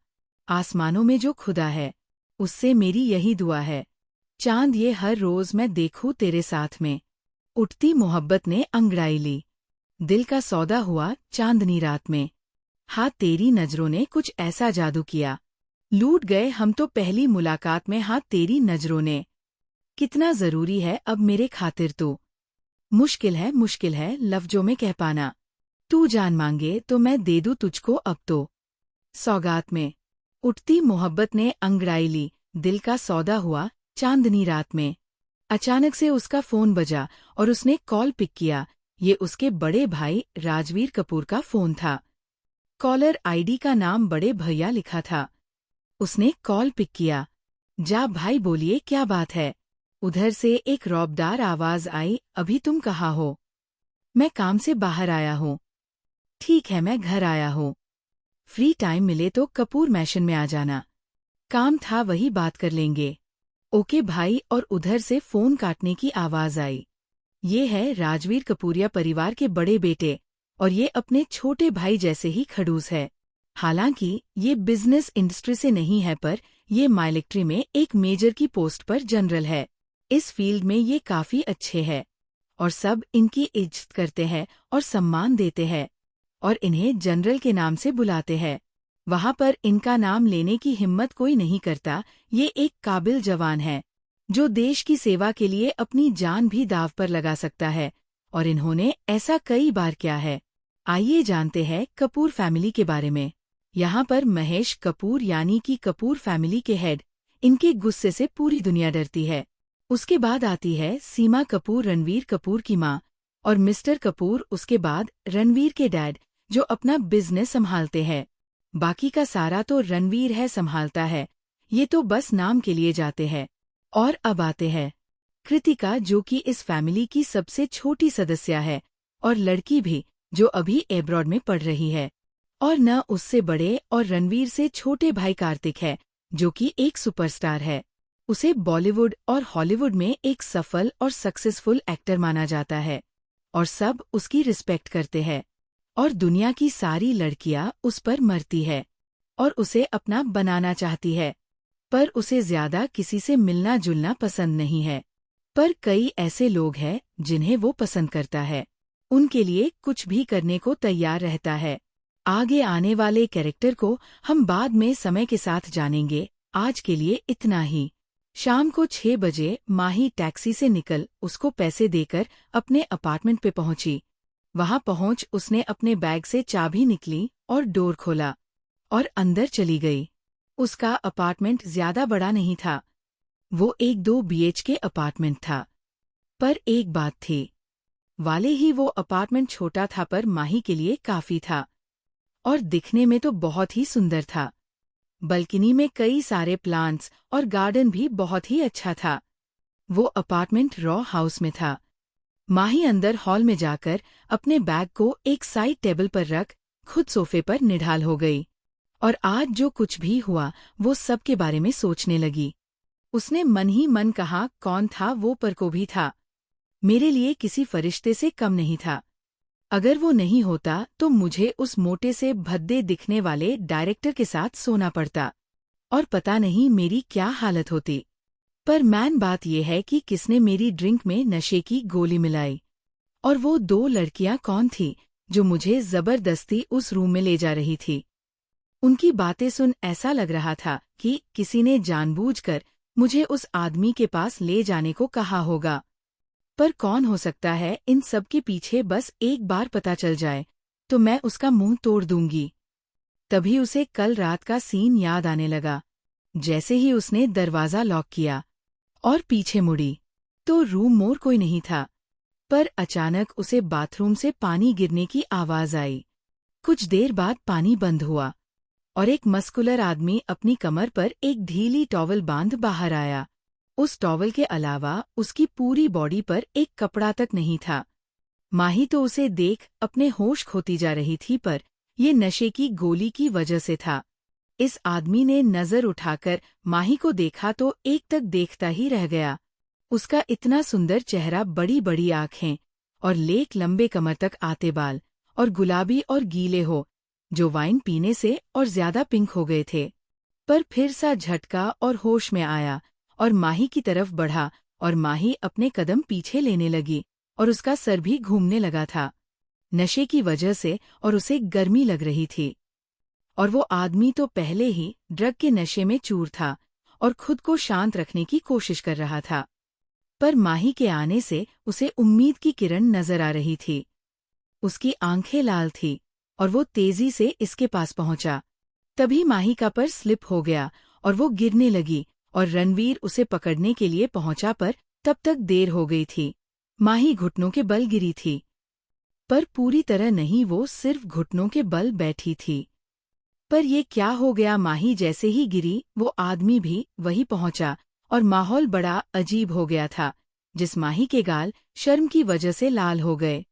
आसमानों में जो खुदा है उससे मेरी यही दुआ है, चांद ये हर रोज मैं देखूं तेरे साथ में। उठती मोहब्बत ने अंगड़ाई ली, दिल का सौदा हुआ चांदनी रात में। हाँ तेरी नजरों ने कुछ ऐसा जादू किया, लूट गए हम तो पहली मुलाकात में। हाँ तेरी नजरों ने, कितना जरूरी है अब मेरे खातिर तू, मुश्किल है लफ्जों में कह पाना, तू जान मांगे तो मैं दे दूं तुझको अब तो सौगात में। उठती मोहब्बत ने अंगड़ाई ली, दिल का सौदा हुआ चांदनी रात में। अचानक से उसका फोन बजा और उसने कॉल पिक किया। ये उसके बड़े भाई राजवीर कपूर का फोन था। कॉलर आईडी का नाम बड़े भैया लिखा था। उसने कॉल पिक किया। जा भाई बोलिए क्या बात है। उधर से एक रौबदार आवाज आई, अभी तुम कहाँ हो? मैं काम से बाहर आया हूँ। ठीक है मैं घर आया हूँ, फ्री टाइम मिले तो कपूर मैशन में आ जाना। काम था वही बात कर लेंगे। ओके भाई। और उधर से फोन काटने की आवाज आई। ये है राजवीर कपूरिया परिवार के बड़े बेटे और ये अपने छोटे भाई जैसे ही खड़ूस है। हालांकि ये बिजनेस इंडस्ट्री से नहीं है पर ये मिलिट्री में एक मेजर की पोस्ट पर जनरल है। इस फील्ड में ये काफी अच्छे हैं और सब इनकी इज्जत करते हैं और सम्मान देते हैं और इन्हें जनरल के नाम से बुलाते हैं। वहाँ पर इनका नाम लेने की हिम्मत कोई नहीं करता। ये एक काबिल जवान है जो देश की सेवा के लिए अपनी जान भी दांव पर लगा सकता है और इन्होंने ऐसा कई बार किया है। आइए जानते हैं कपूर फैमिली के बारे में। यहाँ पर महेश कपूर यानी कि कपूर फैमिली के हेड, इनके गुस्से से पूरी दुनिया डरती है। उसके बाद आती है सीमा कपूर रणवीर कपूर की माँ और मिस्टर कपूर उसके बाद रणवीर के डैड जो अपना बिजनेस संभालते हैं। बाकी का सारा तो रणवीर है संभालता है, ये तो बस नाम के लिए जाते हैं। और अब आते हैं कृतिका जो कि इस फैमिली की सबसे छोटी सदस्य है और लड़की भी जो अभी एब्रॉड में पढ़ रही है। और न उससे बड़े और रणवीर से छोटे भाई कार्तिक है जो कि एक सुपरस्टार है। उसे बॉलीवुड और हॉलीवुड में एक सफल और सक्सेसफुल एक्टर माना जाता है और सब उसकी रिस्पेक्ट करते हैं और दुनिया की सारी लड़कियां उस पर मरती है और उसे अपना बनाना चाहती है, पर उसे ज्यादा किसी से मिलना जुलना पसंद नहीं है। पर कई ऐसे लोग हैं जिन्हें वो पसंद करता है, उनके लिए कुछ भी करने को तैयार रहता है। आगे आने वाले कैरेक्टर को हम बाद में समय के साथ जानेंगे। आज के लिए इतना ही। शाम को 6 बजे माही टैक्सी से निकल उसको पैसे देकर अपने अपार्टमेंट पे पहुंची। वहां पहुंच उसने अपने बैग से चाबी निकली और डोर खोला और अंदर चली गई। उसका अपार्टमेंट ज्यादा बड़ा नहीं था, वो एक 2 BHK अपार्टमेंट था। पर एक बात थी, वाले ही वो अपार्टमेंट छोटा था पर माही के लिए काफी था और दिखने में तो बहुत ही सुंदर था। बालकनी में कई सारे प्लांट्स और गार्डन भी बहुत ही अच्छा था। वो अपार्टमेंट रॉ हाउस में था। माही अंदर हॉल में जाकर अपने बैग को एक साइड टेबल पर रख खुद सोफे पर निढाल हो गई और आज जो कुछ भी हुआ वो सब के बारे में सोचने लगी। उसने मन ही मन कहा, कौन था वो पर को भी था, मेरे लिए किसी फरिश्ते से कम नहीं था। अगर वो नहीं होता तो मुझे उस मोटे से भद्दे दिखने वाले डायरेक्टर के साथ सोना पड़ता और पता नहीं मेरी क्या हालत होती। पर मैन बात यह है कि किसने मेरी ड्रिंक में नशे की गोली मिलाई और वो 2 लड़कियां कौन थी जो मुझे जबरदस्ती उस रूम में ले जा रही थी। उनकी बातें सुन ऐसा लग रहा था कि किसी ने जानबूझकर मुझे उस आदमी के पास ले जाने को कहा होगा। पर कौन हो सकता है इन सब के पीछे? बस एक बार पता चल जाए तो मैं उसका मुंह तोड़ दूंगी। तभी उसे कल रात का सीन याद आने लगा। जैसे ही उसने दरवाजा लॉक किया और पीछे मुड़ी तो रूम मोर कोई नहीं था, पर अचानक उसे बाथरूम से पानी गिरने की आवाज आई। कुछ देर बाद पानी बंद हुआ और एक मस्कुलर आदमी अपनी कमर पर एक ढीली टॉवल बांध बाहर आया। उस टॉवल के अलावा उसकी पूरी बॉडी पर एक कपड़ा तक नहीं था। माही तो उसे देख अपने होश खोती जा रही थी, पर ये नशे की गोली की वजह से था। इस आदमी ने नजर उठाकर माही को देखा तो एक तक देखता ही रह गया। उसका इतना सुंदर चेहरा, बड़ी बड़ी आंखें और लेक लंबे कमर तक आते बाल, और गुलाबी और गीले हो जो वाइन पीने से और ज्यादा पिंक हो गए थे। पर फिर सा झटका और होश में आया और माही की तरफ बढ़ा, और माही अपने कदम पीछे लेने लगी और उसका सर भी घूमने लगा था नशे की वजह से, और उसे गर्मी लग रही थी। और वो आदमी तो पहले ही ड्रग के नशे में चूर था और खुद को शांत रखने की कोशिश कर रहा था। पर माही के आने से उसे उम्मीद की किरण नजर आ रही थी। उसकी आंखें लाल थी और वो तेजी से इसके पास पहुंचा। तभी माही का पर स्लिप हो गया और वो गिरने लगी, और रणवीर उसे पकड़ने के लिए पहुंचा, पर तब तक देर हो गई थी। माही घुटनों के बल गिरी थी, पर पूरी तरह नहीं, वो सिर्फ घुटनों के बल बैठी थी। पर ये क्या हो गया? माही जैसे ही गिरी वो आदमी भी वही पहुंचा और माहौल बड़ा अजीब हो गया था। जिस माही के गाल शर्म की वजह से लाल हो गए,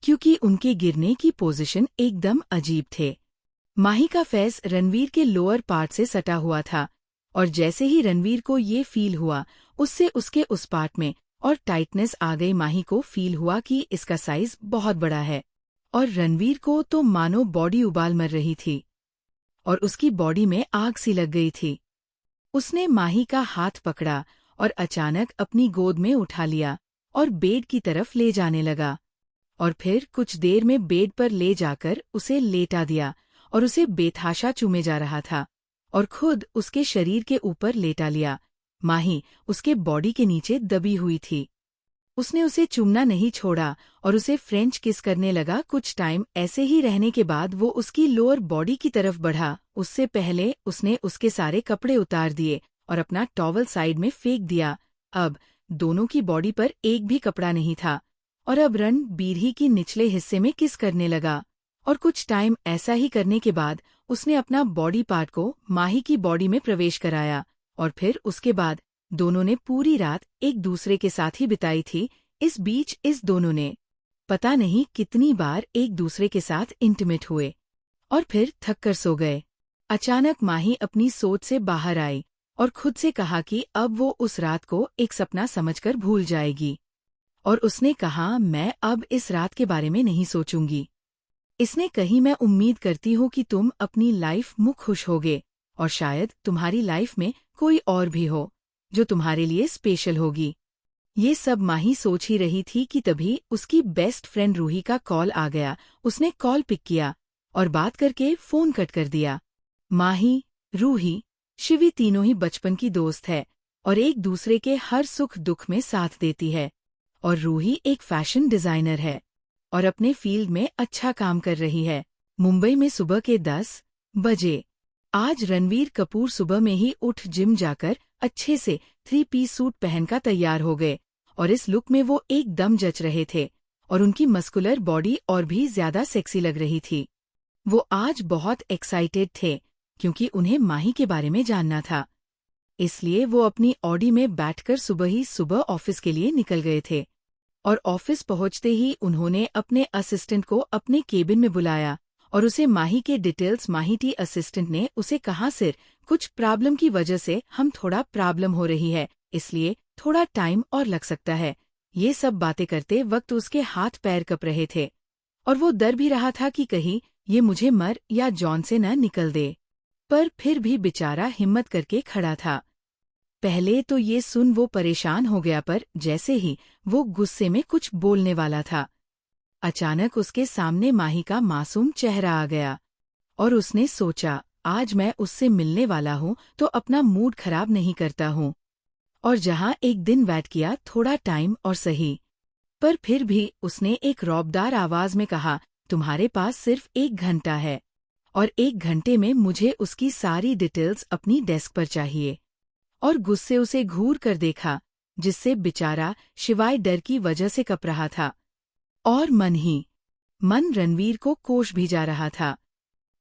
क्योंकि उनके गिरने की पोजीशन एकदम अजीब थे। माही का फेस रणवीर के लोअर पार्ट से सटा हुआ था, और जैसे ही रणवीर को ये फील हुआ, उससे उसके उस पार्ट में और टाइटनेस आ गई। माही को फील हुआ कि इसका साइज बहुत बड़ा है, और रणवीर को तो मानो बॉडी उबाल मर रही थी और उसकी बॉडी में आग सी लग गई थी। उसने माही का हाथ पकड़ा और अचानक अपनी गोद में उठा लिया और बेड की तरफ ले जाने लगा, और फिर कुछ देर में बेड पर ले जाकर उसे लेटा दिया और उसे बेतहाशा चूमे जा रहा था, और खुद उसके शरीर के ऊपर लेटा लिया। माही उसके बॉडी के नीचे दबी हुई थी। उसने उसे चूमना नहीं छोड़ा और उसे फ्रेंच किस करने लगा। कुछ टाइम ऐसे ही रहने के बाद वो उसकी लोअर बॉडी की तरफ बढ़ा। उससे पहले उसने उसके सारे कपड़े उतार दिए और अपना टॉवल साइड में फेंक दिया। अब दोनों की बॉडी पर एक भी कपड़ा नहीं था, और अब रणवीर ही की निचले हिस्से में किस करने लगा। और कुछ टाइम ऐसा ही करने के बाद उसने अपना बॉडी पार्ट को माही की बॉडी में प्रवेश कराया, और फिर उसके बाद दोनों ने पूरी रात एक दूसरे के साथ ही बिताई थी। इस बीच इस दोनों ने पता नहीं कितनी बार एक दूसरे के साथ इंटीमेट हुए और फिर थक कर सो गए। अचानक माही अपनी सोच से बाहर आई और खुद से कहा कि अब वो उस रात को एक सपना समझकर भूल जाएगी, और उसने कहा, मैं अब इस रात के बारे में नहीं सोचूंगी। इसने कही, मैं उम्मीद करती हूँ कि तुम अपनी लाइफ में खुश होगे, और शायद तुम्हारी लाइफ में कोई और भी हो जो तुम्हारे लिए स्पेशल होगी। ये सब माही सोच ही रही थी कि तभी उसकी बेस्ट फ्रेंड रूही का कॉल आ गया। उसने कॉल पिक किया और बात करके फोन कट कर दिया। माही, रूही, शिवी तीनों ही बचपन की दोस्त है और एक दूसरे के हर सुख दुख में साथ देती है। और रूही एक फैशन डिजाइनर है और अपने फील्ड में अच्छा काम कर रही है। मुंबई में सुबह के 10 बजे आज रणवीर कपूर सुबह में ही उठ जिम जाकर अच्छे से 3 पीस सूट पहनकर तैयार हो गए, और इस लुक में वो एकदम जच रहे थे और उनकी मस्कुलर बॉडी और भी ज्यादा सेक्सी लग रही थी। वो आज बहुत एक्साइटेड थे क्योंकि उन्हें माही के बारे में जानना था, इसलिए वो अपनी ऑडी में बैठकर सुबह ऑफिस के लिए निकल गए थे। और ऑफिस पहुंचते ही उन्होंने अपने असिस्टेंट को अपने केबिन में बुलाया और उसे माही के डिटेल्स। माही टी असिस्टेंट ने उसे कहा, सिर कुछ प्रॉब्लम की वजह से हम थोड़ा प्रॉब्लम हो रही है, इसलिए थोड़ा टाइम और लग सकता है। ये सब बातें करते वक्त उसके हाथ पैर कप रहे थे और वो डर भी रहा था कि कहीं ये मुझे मर या जॉन से न निकल दे, पर फिर भी बेचारा हिम्मत करके खड़ा था। पहले तो ये सुन वो परेशान हो गया, पर जैसे ही वो गुस्से में कुछ बोलने वाला था, अचानक उसके सामने माही का मासूम चेहरा आ गया और उसने सोचा, आज मैं उससे मिलने वाला हूँ तो अपना मूड खराब नहीं करता हूँ। और जहाँ एक दिन वेट किया, थोड़ा टाइम और सही, पर फिर भी उसने एक रौबदार आवाज में कहा, तुम्हारे पास सिर्फ 1 घंटा है और 1 घंटे में मुझे उसकी सारी डिटेल्स अपनी डेस्क पर चाहिए। और गुस्से उसे घूर कर देखा जिससे बेचारा शिवाय डर की वजह से कँप रहा था और मन रणवीर को कोस भी जा रहा था।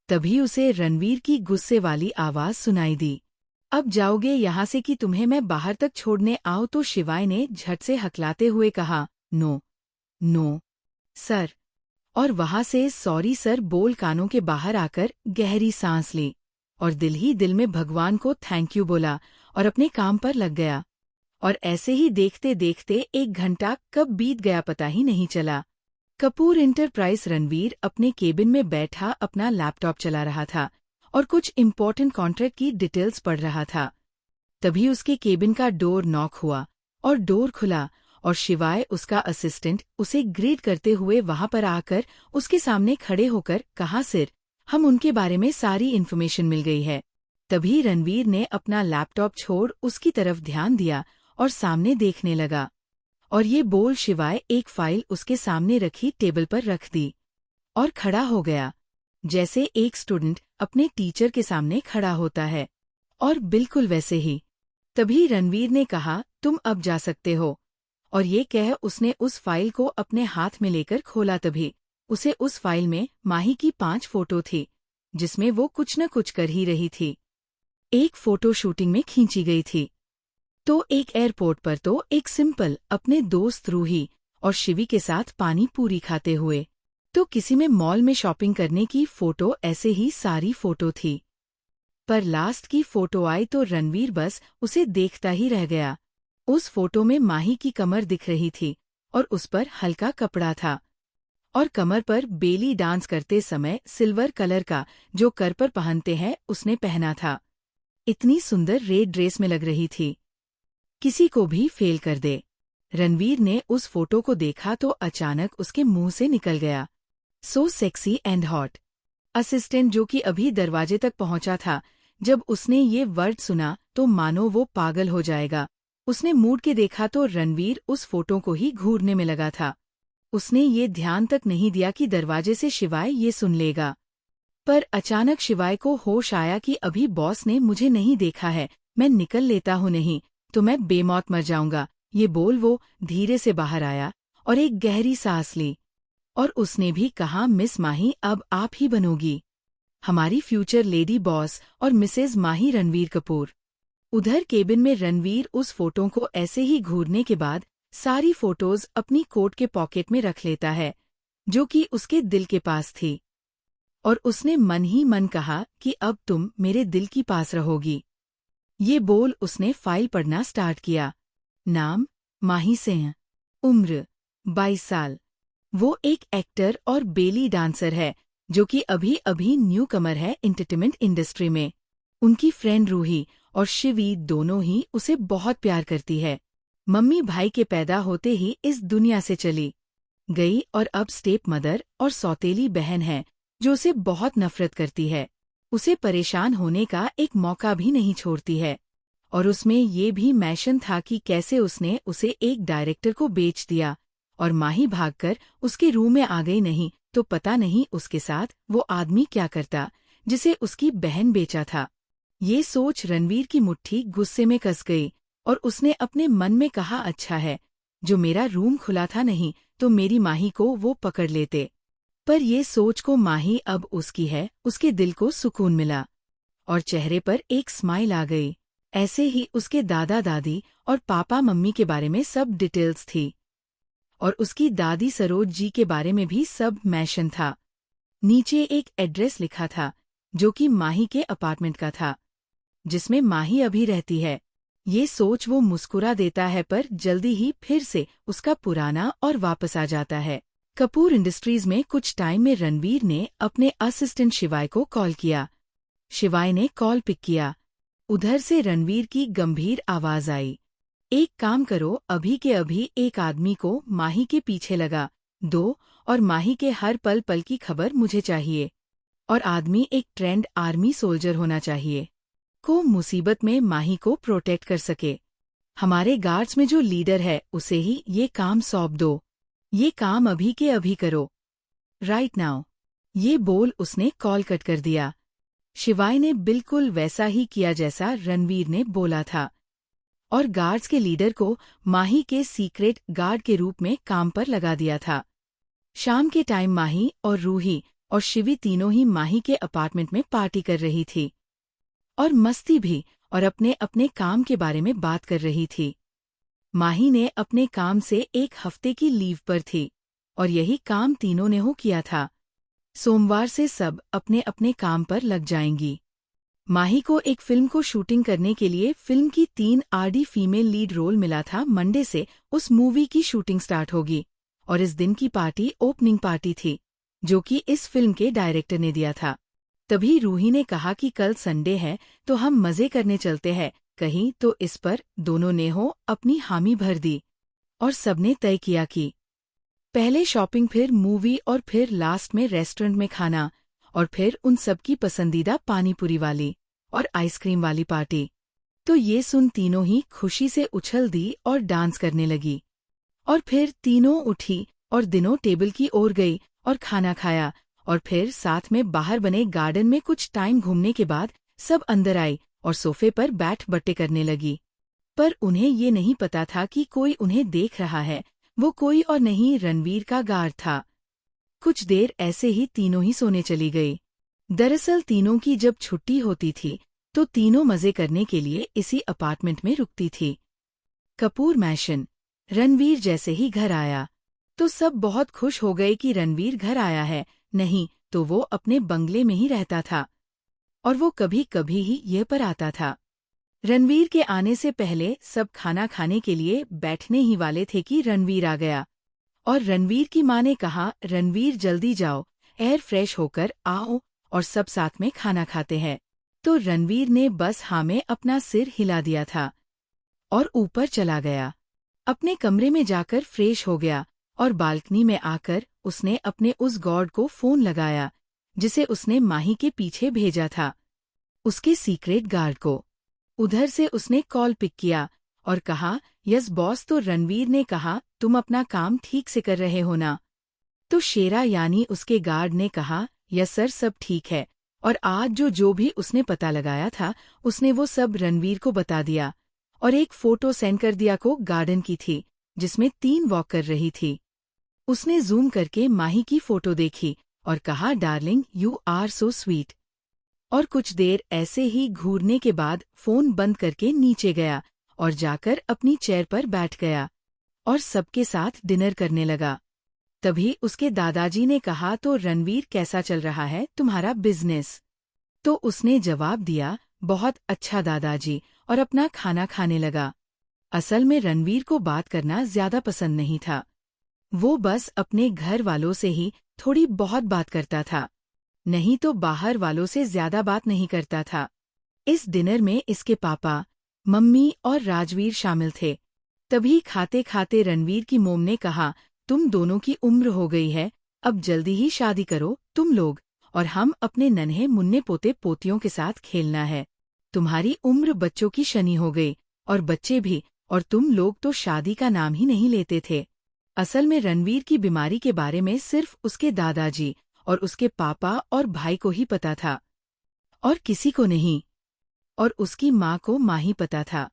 तभी उसे रणवीर की गुस्से वाली आवाज सुनाई दी। अब जाओगे यहाँ से कि तुम्हें मैं बाहर तक छोड़ने आऊं? तो शिवाय ने झट से हकलाते हुए कहा, नो नो सर। और वहां से सॉरी सर बोल कानों के बाहर आकर गहरी सांस ली और दिल ही दिल में भगवान को थैंक यू बोला और अपने काम पर लग गया। और ऐसे ही देखते देखते 1 घंटा कब बीत गया पता ही नहीं चला। कपूर इंटरप्राइज रणवीर अपने केबिन में बैठा अपना लैपटॉप चला रहा था और कुछ इम्पोर्टेंट कॉन्ट्रैक्ट की डिटेल्स पढ़ रहा था। तभी उसके केबिन का डोर नॉक हुआ और डोर खुला और शिवाय उसका असिस्टेंट उसे ग्रीट करते हुए वहां पर आकर उसके सामने खड़े होकर कहा, सिर हम उनके बारे में सारी इन्फॉर्मेशन मिल गई है। तभी रणवीर ने अपना लैपटॉप छोड़ उसकी तरफ ध्यान दिया और सामने देखने लगा और ये बोल शिवाय एक फाइल उसके सामने रखी टेबल पर रख दी और खड़ा हो गया, जैसे एक स्टूडेंट अपने टीचर के सामने खड़ा होता है। और बिल्कुल वैसे ही तभी रणवीर ने कहा, तुम अब जा सकते हो। और ये कह उसने उस फाइल को अपने हाथ में लेकर खोला। तभी उसे उस फाइल में माही की 5 फोटो थी, जिसमें वो कुछ न कुछ कर ही रही थी। एक फोटो शूटिंग में खींची गई थी, तो एक एयरपोर्ट पर, तो एक सिंपल अपने दोस्त रूही और शिवी के साथ पानी पूरी खाते हुए, तो किसी में मॉल में शॉपिंग करने की फोटो। ऐसे ही सारी फोटो थी, पर लास्ट की फोटो आई तो रणवीर बस उसे देखता ही रह गया। उस फोटो में माही की कमर दिख रही थी और उस पर हल्का कपड़ा था और कमर पर बेली डांस करते समय सिल्वर कलर का जो कर पर पहनते हैं उसने पहना था। इतनी सुंदर रेड ड्रेस में लग रही थी, किसी को भी फेल कर दे। रणवीर ने उस फोटो को देखा तो अचानक उसके मुंह से निकल गया, सो सेक्सी एंड हॉट। असिस्टेंट जो कि अभी दरवाजे तक पहुंचा था, जब उसने ये वर्ड सुना तो मानो वो पागल हो जाएगा। उसने मूड के देखा तो रणवीर उस फोटो को ही घूरने में लगा था। उसने ये ध्यान तक नहीं दिया कि दरवाजे से शिवाय ये सुन लेगा। पर अचानक शिवाय को होश आया कि अभी बॉस ने मुझे नहीं देखा है, मैं निकल लेता हूँ, नहीं तो मैं बेमौत मर जाऊंगा। ये बोल वो धीरे से बाहर आया और एक गहरी सांस ली और उसने भी कहा, मिस माही अब आप ही बनोगी हमारी फ्यूचर लेडी बॉस और मिसेज माही रणवीर कपूर। उधर केबिन में रणवीर उस फोटो को ऐसे ही घूरने के बाद सारी फोटोज अपनी कोट के पॉकेट में रख लेता है, जो कि उसके दिल के पास थी। और उसने मन ही मन कहा कि अब तुम मेरे दिल की पास रहोगी। ये बोल उसने फाइल पढ़ना स्टार्ट किया। नाम माही सिंह, उम्र 22 साल। वो एक एक्टर और बेली डांसर है जो कि अभी अभी न्यू कमर है एंटरटेनमेंट इंडस्ट्री में। उनकी फ्रेंड रूही और शिवी दोनों ही उसे बहुत प्यार करती है। मम्मी भाई के पैदा होते ही इस दुनिया से चली गई और अब स्टेप मदर और सौतेली बहन है जो उसे बहुत नफरत करती है। उसे परेशान होने का एक मौका भी नहीं छोड़ती है। और उसमें ये भी मैशन था कि कैसे उसने उसे एक डायरेक्टर को बेच दिया और माही भागकर उसके रूम में आ गई, नहीं तो पता नहीं उसके साथ वो आदमी क्या करता जिसे उसकी बहन बेचा था। ये सोच रणवीर की मुट्ठी गुस्से में कस गई और उसने अपने मन में कहा, अच्छा है जो मेरा रूम खुला था, नहीं तो मेरी माही को वो पकड़ लेते। पर ये सोच को माही अब उसकी है, उसके दिल को सुकून मिला और चेहरे पर एक स्माइल आ गई। ऐसे ही उसके दादा दादी और पापा मम्मी के बारे में सब डिटेल्स थी और उसकी दादी सरोज जी के बारे में भी सब मेंशन था। नीचे एक एड्रेस लिखा था जो कि माही के अपार्टमेंट का था, जिसमें माही अभी रहती है। ये सोच वो मुस्कुरा देता है, पर जल्दी ही फिर से उसका पुराना और वापस आ जाता है। कपूर इंडस्ट्रीज में कुछ टाइम में रणवीर ने अपने असिस्टेंट शिवाय को कॉल किया। शिवाय ने कॉल पिक किया। उधर से रणवीर की गंभीर आवाज आई, एक काम करो, अभी के अभी एक आदमी को माही के पीछे लगा दो और माही के हर पल पल की खबर मुझे चाहिए। और आदमी एक ट्रेंड आर्मी सोल्जर होना चाहिए, को मुसीबत में माही को प्रोटेक्ट कर सके। हमारे गार्ड्स में जो लीडर है उसे ही ये काम सौंप दो। ये काम अभी के अभी करो, राइट नाउ। ये बोल उसने कॉल कट कर दिया। शिवाय ने बिल्कुल वैसा ही किया जैसा रणवीर ने बोला था और गार्ड्स के लीडर को माही के सीक्रेट गार्ड के रूप में काम पर लगा दिया था। शाम के टाइम माही और रूही और शिवी तीनों ही माही के अपार्टमेंट में पार्टी कर रही थी और मस्ती भी और अपने अपने काम के बारे में बात कर रही थी। माही ने अपने काम से 1 हफ्ते की लीव पर थी और यही काम तीनों ने हो किया था। सोमवार से सब अपने अपने काम पर लग जाएंगी। माही को एक फिल्म को शूटिंग करने के लिए फिल्म की 3 आरडी फीमेल लीड रोल मिला था। मंडे से उस मूवी की शूटिंग स्टार्ट होगी और इस दिन की पार्टी ओपनिंग पार्टी थी जो कि इस फिल्म के डायरेक्टर ने दिया था। तभी रूही ने कहा कि कल संडे है तो हम मजे करने चलते हैं कहीं, तो इस पर दोनों ने अपनी हामी भर दी और सबने तय किया कि पहले शॉपिंग, फिर मूवी और फिर लास्ट में रेस्टोरेंट में खाना और फिर उन सबकी पसंदीदा पानीपुरी वाली और आइसक्रीम वाली पार्टी। तो ये सुन तीनों ही खुशी से उछल दी और डांस करने लगी और फिर तीनों उठी और दिनों टेबल की ओर गई और खाना खाया और फिर साथ में बाहर बने गार्डन में कुछ टाइम घूमने के बाद सब अंदर आई और सोफे पर बैठ बट्टे करने लगी। पर उन्हें ये नहीं पता था कि कोई उन्हें देख रहा है। वो कोई और नहीं, रणवीर का गार्ड था। कुछ देर ऐसे ही तीनों ही सोने चली गई। दरअसल तीनों की जब छुट्टी होती थी तो तीनों मजे करने के लिए इसी अपार्टमेंट में रुकती थी। कपूर मैशन। रणवीर जैसे ही घर आया तो सब बहुत खुश हो गए कि रणवीर घर आया है, नहीं तो वो अपने बंगले में ही रहता था और वो कभी कभी ही यह पर आता था। रणवीर के आने से पहले सब खाना खाने के लिए बैठने ही वाले थे कि रणवीर आ गया और रणवीर की माँ ने कहा, रणवीर जल्दी जाओ, एयर फ्रेश होकर आओ और सब साथ में खाना खाते हैं। तो रणवीर ने बस हाँ में अपना सिर हिला दिया था और ऊपर चला गया। अपने कमरे में जाकर फ्रेश हो गया और बालकनी में आकर उसने अपने उस गार्ड को फोन लगाया जिसे उसने माही के पीछे भेजा था, उसके सीक्रेट गार्ड को। उधर से उसने कॉल पिक किया और कहा, यस बॉस। तो रणवीर ने कहा, तुम अपना काम ठीक से कर रहे हो ना? तो शेरा यानी उसके गार्ड ने कहा, यस सर, सब ठीक है। और आज जो भी उसने पता लगाया था उसने वो सब रणवीर को बता दिया और एक फोटो सेंड कर दिया को गार्डन की थी जिसमें 3 वॉक कर रही थी। उसने जूम करके माही की फोटो देखी और कहा, darling you are so sweet. और कुछ देर ऐसे ही घूरने के बाद फोन बंद करके नीचे गया और जाकर अपनी चेयर पर बैठ गया और सबके साथ डिनर करने लगा। तभी उसके दादाजी ने कहा, तो रणवीर कैसा चल रहा है तुम्हारा बिजनेस? तो उसने जवाब दिया, बहुत अच्छा दादाजी, और अपना खाना खाने लगा। असल में रणवीर को बात करना ज्यादा पसंद नहीं था। वो बस अपने घर वालों से ही थोड़ी बहुत बात करता था, नहीं तो बाहर वालों से ज्यादा बात नहीं करता था। इस डिनर में इसके पापा, मम्मी और राजवीर शामिल थे। तभी खाते खाते रणवीर की मोम ने कहा, तुम दोनों की उम्र हो गई है, अब जल्दी ही शादी करो तुम लोग, और हम अपने नन्हे मुन्ने पोते पोतियों के साथ खेलना है। तुम्हारी उम्र बच्चों की शनि हो गई और बच्चे भी, और तुम लोग तो शादी का नाम ही नहीं लेते थे। असल में रणवीर की बीमारी के बारे में सिर्फ उसके दादाजी और उसके पापा और भाई को ही पता था और किसी को नहीं, और उसकी माँ को माही पता था।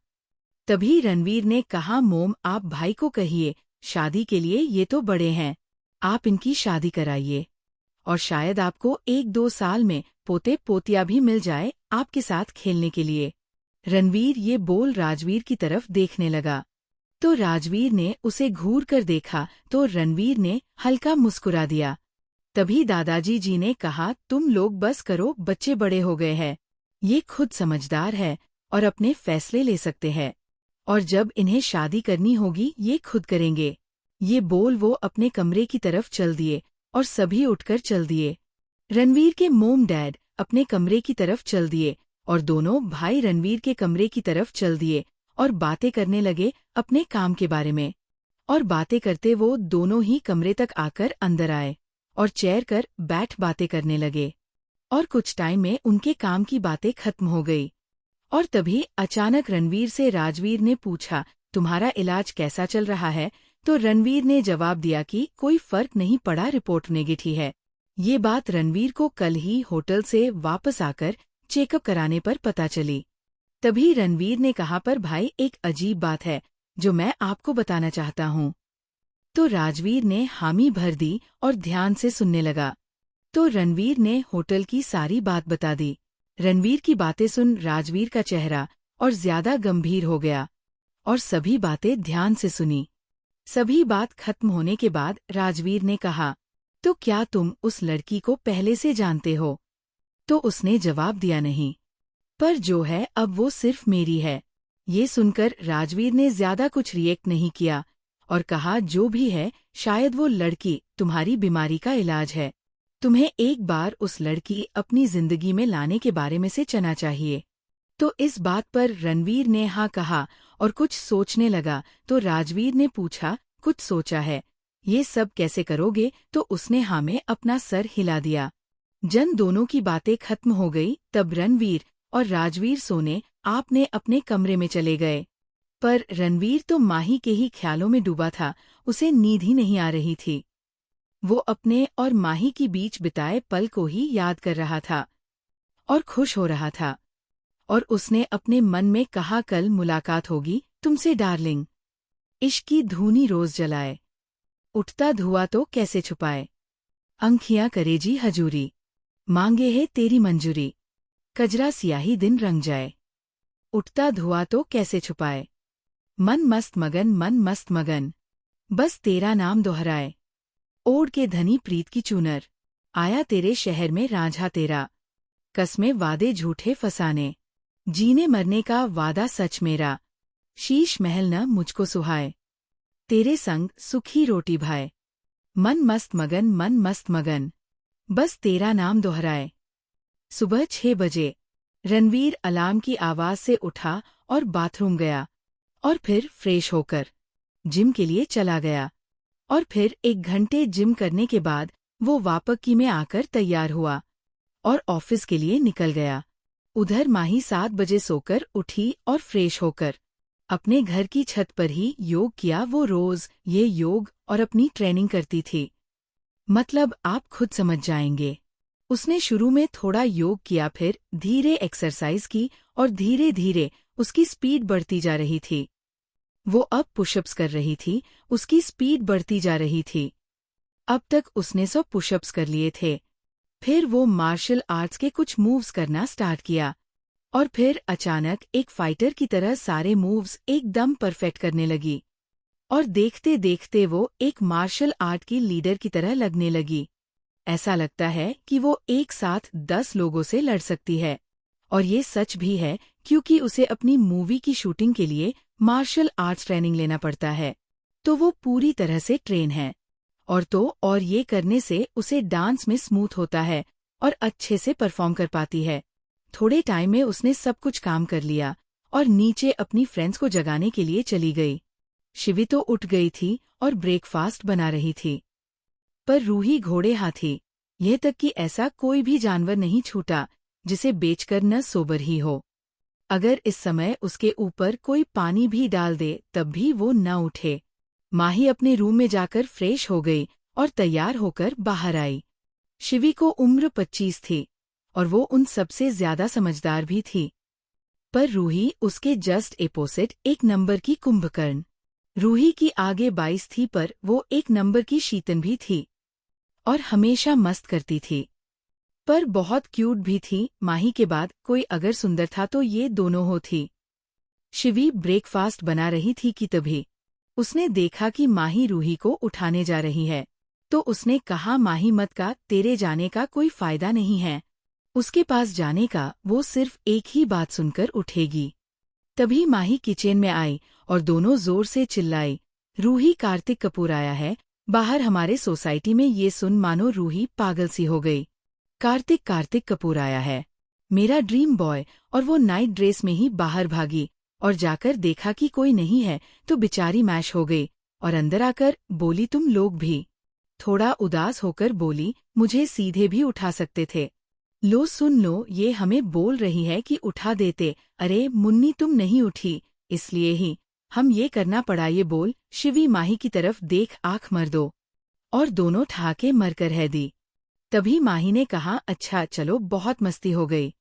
तभी रणवीर ने कहा, मोम आप भाई को कहिए, शादी के लिए ये तो बड़े हैं, आप इनकी शादी कराइए और शायद आपको 1-2 साल में पोते पोतिया भी मिल जाए आपके साथ खेलने के लिए। रणवीर ये बोल राजवीर की तरफ देखने लगा तो राजवीर ने उसे घूर कर देखा तो रणवीर ने हल्का मुस्कुरा दिया। तभी दादाजी जी ने कहा, तुम लोग बस करो, बच्चे बड़े हो गए हैं, ये खुद समझदार है और अपने फैसले ले सकते हैं, और जब इन्हें शादी करनी होगी ये खुद करेंगे। ये बोल वो अपने कमरे की तरफ चल दिए और सभी उठकर चल दिए। रणवीर के मोम डैड अपने कमरे की तरफ चल दिए और दोनों भाई रणवीर के कमरे की तरफ चल दिए और बातें करने लगे अपने काम के बारे में। और बातें करते वो दोनों ही कमरे तक आकर अंदर आए और चेयर कर बैठ बातें करने लगे और कुछ टाइम में उनके काम की बातें खत्म हो गई। और तभी अचानक रणवीर से राजवीर ने पूछा, तुम्हारा इलाज कैसा चल रहा है? तो रणवीर ने जवाब दिया कि कोई फर्क नहीं पड़ा, रिपोर्ट नेगेटिव है। ये बात रणवीर को कल ही होटल से वापस आकर चेकअप कराने पर पता चली। तभी रणवीर ने कहा, पर भाई एक अजीब बात है जो मैं आपको बताना चाहता हूँ। तो राजवीर ने हामी भर दी और ध्यान से सुनने लगा। तो रणवीर ने होटल की सारी बात बता दी। रणवीर की बातें सुन राजवीर का चेहरा और ज्यादा गंभीर हो गया और सभी बातें ध्यान से सुनी। सभी बात खत्म होने के बाद राजवीर ने कहा, तो क्या तुम उस लड़की को पहले से जानते हो? तो उसने जवाब दिया, नहीं, पर जो है अब वो सिर्फ मेरी है। ये सुनकर राजवीर ने ज्यादा कुछ रिएक्ट नहीं किया और कहा, जो भी है शायद वो लड़की तुम्हारी बीमारी का इलाज है। तुम्हें एक बार उस लड़की अपनी जिंदगी में लाने के बारे में सोचना चाहिए। तो इस बात पर रणवीर ने हाँ कहा और कुछ सोचने लगा। तो राजवीर ने पूछा, कुछ सोचा है? ये सब कैसे करोगे? तो उसने हाँ में अपना सर हिला दिया। जन दोनों की बातें खत्म हो गई। तब रणवीर और राजवीर सोने आपने अपने कमरे में चले गए। पर रणवीर तो माही के ही ख्यालों में डूबा था, उसे नींद ही नहीं आ रही थी। वो अपने और माही की बीच बिताए पल को ही याद कर रहा था और खुश हो रहा था। और उसने अपने मन में कहा, कल मुलाकात होगी तुमसे डार्लिंग। इश्क की धूनी रोज जलाए, उठता धुआं तो कैसे छुपाए। अंखियां करे जी हजूरी, मांगे है तेरी मंजूरी। कजरा सियाही दिन रंग जाए, उठता धुआं तो कैसे छुपाए। मन मस्त मगन, मन मस्त मगन, बस तेरा नाम दोहराए। ओढ़ के धनी प्रीत की चूनर, आया तेरे शहर में रांझा तेरा। कसमें वादे झूठे फसाने, जीने मरने का वादा सच मेरा। शीश महल न मुझको सुहाए, तेरे संग सुखी रोटी भाए। मन मस्त मगन, मन मस्त मगन, बस तेरा नाम दोहराए। सुबह 6 बजे रणवीर अलार्म की आवाज से उठा और बाथरूम गया और फिर फ्रेश होकर जिम के लिए चला गया। और फिर 1 घंटे जिम करने के बाद वो वापकी में आकर तैयार हुआ और ऑफिस के लिए निकल गया। उधर माही 7 बजे सोकर उठी और फ्रेश होकर अपने घर की छत पर ही योग किया। वो रोज ये योग और अपनी ट्रेनिंग करती थी, मतलब आप खुद समझ जाएंगे। उसने शुरू में थोड़ा योग किया, फिर धीरे एक्सरसाइज की और धीरे धीरे उसकी स्पीड बढ़ती जा रही थी। वो अब पुशअप्स कर रही थी, उसकी स्पीड बढ़ती जा रही थी। अब तक उसने 100 पुशअप्स कर लिए थे। फिर वो मार्शल आर्ट्स के कुछ मूव्स करना स्टार्ट किया और फिर अचानक एक फाइटर की तरह सारे मूव्स एकदम परफेक्ट करने लगी और देखते देखते वो एक मार्शल आर्ट की लीडर की तरह लगने लगी। ऐसा लगता है कि वो एक साथ 10 लोगों से लड़ सकती है। और ये सच भी है, क्योंकि उसे अपनी मूवी की शूटिंग के लिए मार्शल आर्ट्स ट्रेनिंग लेना पड़ता है, तो वो पूरी तरह से ट्रेन है। और ये करने से उसे डांस में स्मूथ होता है और अच्छे से परफॉर्म कर पाती है। थोड़े टाइम में उसने सब कुछ काम कर लिया और नीचे अपनी फ्रेंड्स को जगाने के लिए चली गई। शिवी तो उठ गई थी और ब्रेकफास्ट बना रही थी, पर रूही घोड़े हाथी, यह तक कि ऐसा कोई भी जानवर नहीं छूटा जिसे बेचकर न सोबर ही हो। अगर इस समय उसके ऊपर कोई पानी भी डाल दे तब भी वो न उठे। माही अपने रूम में जाकर फ्रेश हो गई और तैयार होकर बाहर आई। शिवी को उम्र 25 थी और वो उन सबसे ज्यादा समझदार भी थी। पर रूही उसके जस्ट अपोजिट 1 नंबर की कुंभकर्ण। रूही की आगे 22 थी, पर वो 1 नंबर की शीतन भी थी और हमेशा मस्त करती थी, पर बहुत क्यूट भी थी। माही के बाद कोई अगर सुंदर था तो ये दोनों हो थी। शिवी ब्रेकफास्ट बना रही थी कि तभी उसने देखा कि माही रूही को उठाने जा रही है। तो उसने कहा, माही मत का, तेरे जाने का कोई फायदा नहीं है। उसके पास जाने का, वो सिर्फ एक ही बात सुनकर उठेगी। तभी माही किचन में आई और दोनों जोर से चिल्लाई, रूही, कार्तिक कपूर आया है बाहर हमारे सोसाइटी में। ये सुन मानो रूही पागल सी हो गई। कार्तिक कपूर आया है, मेरा ड्रीम बॉय। और वो नाइट ड्रेस में ही बाहर भागी और जाकर देखा कि कोई नहीं है तो बेचारी मैश हो गई और अंदर आकर बोली, तुम लोग भी। थोड़ा उदास होकर बोली, मुझे सीधे भी उठा सकते थे। लो सुन लो, ये हमें बोल रही है कि उठा देते। अरे मुन्नी, तुम नहीं उठी इसलिए ही हम ये करना पड़ा। ये बोल शिवी माही की तरफ देख, आंख मर दो। और दोनों ठाके मरकर है दी। तभी माही ने कहा, अच्छा चलो, बहुत मस्ती हो गई।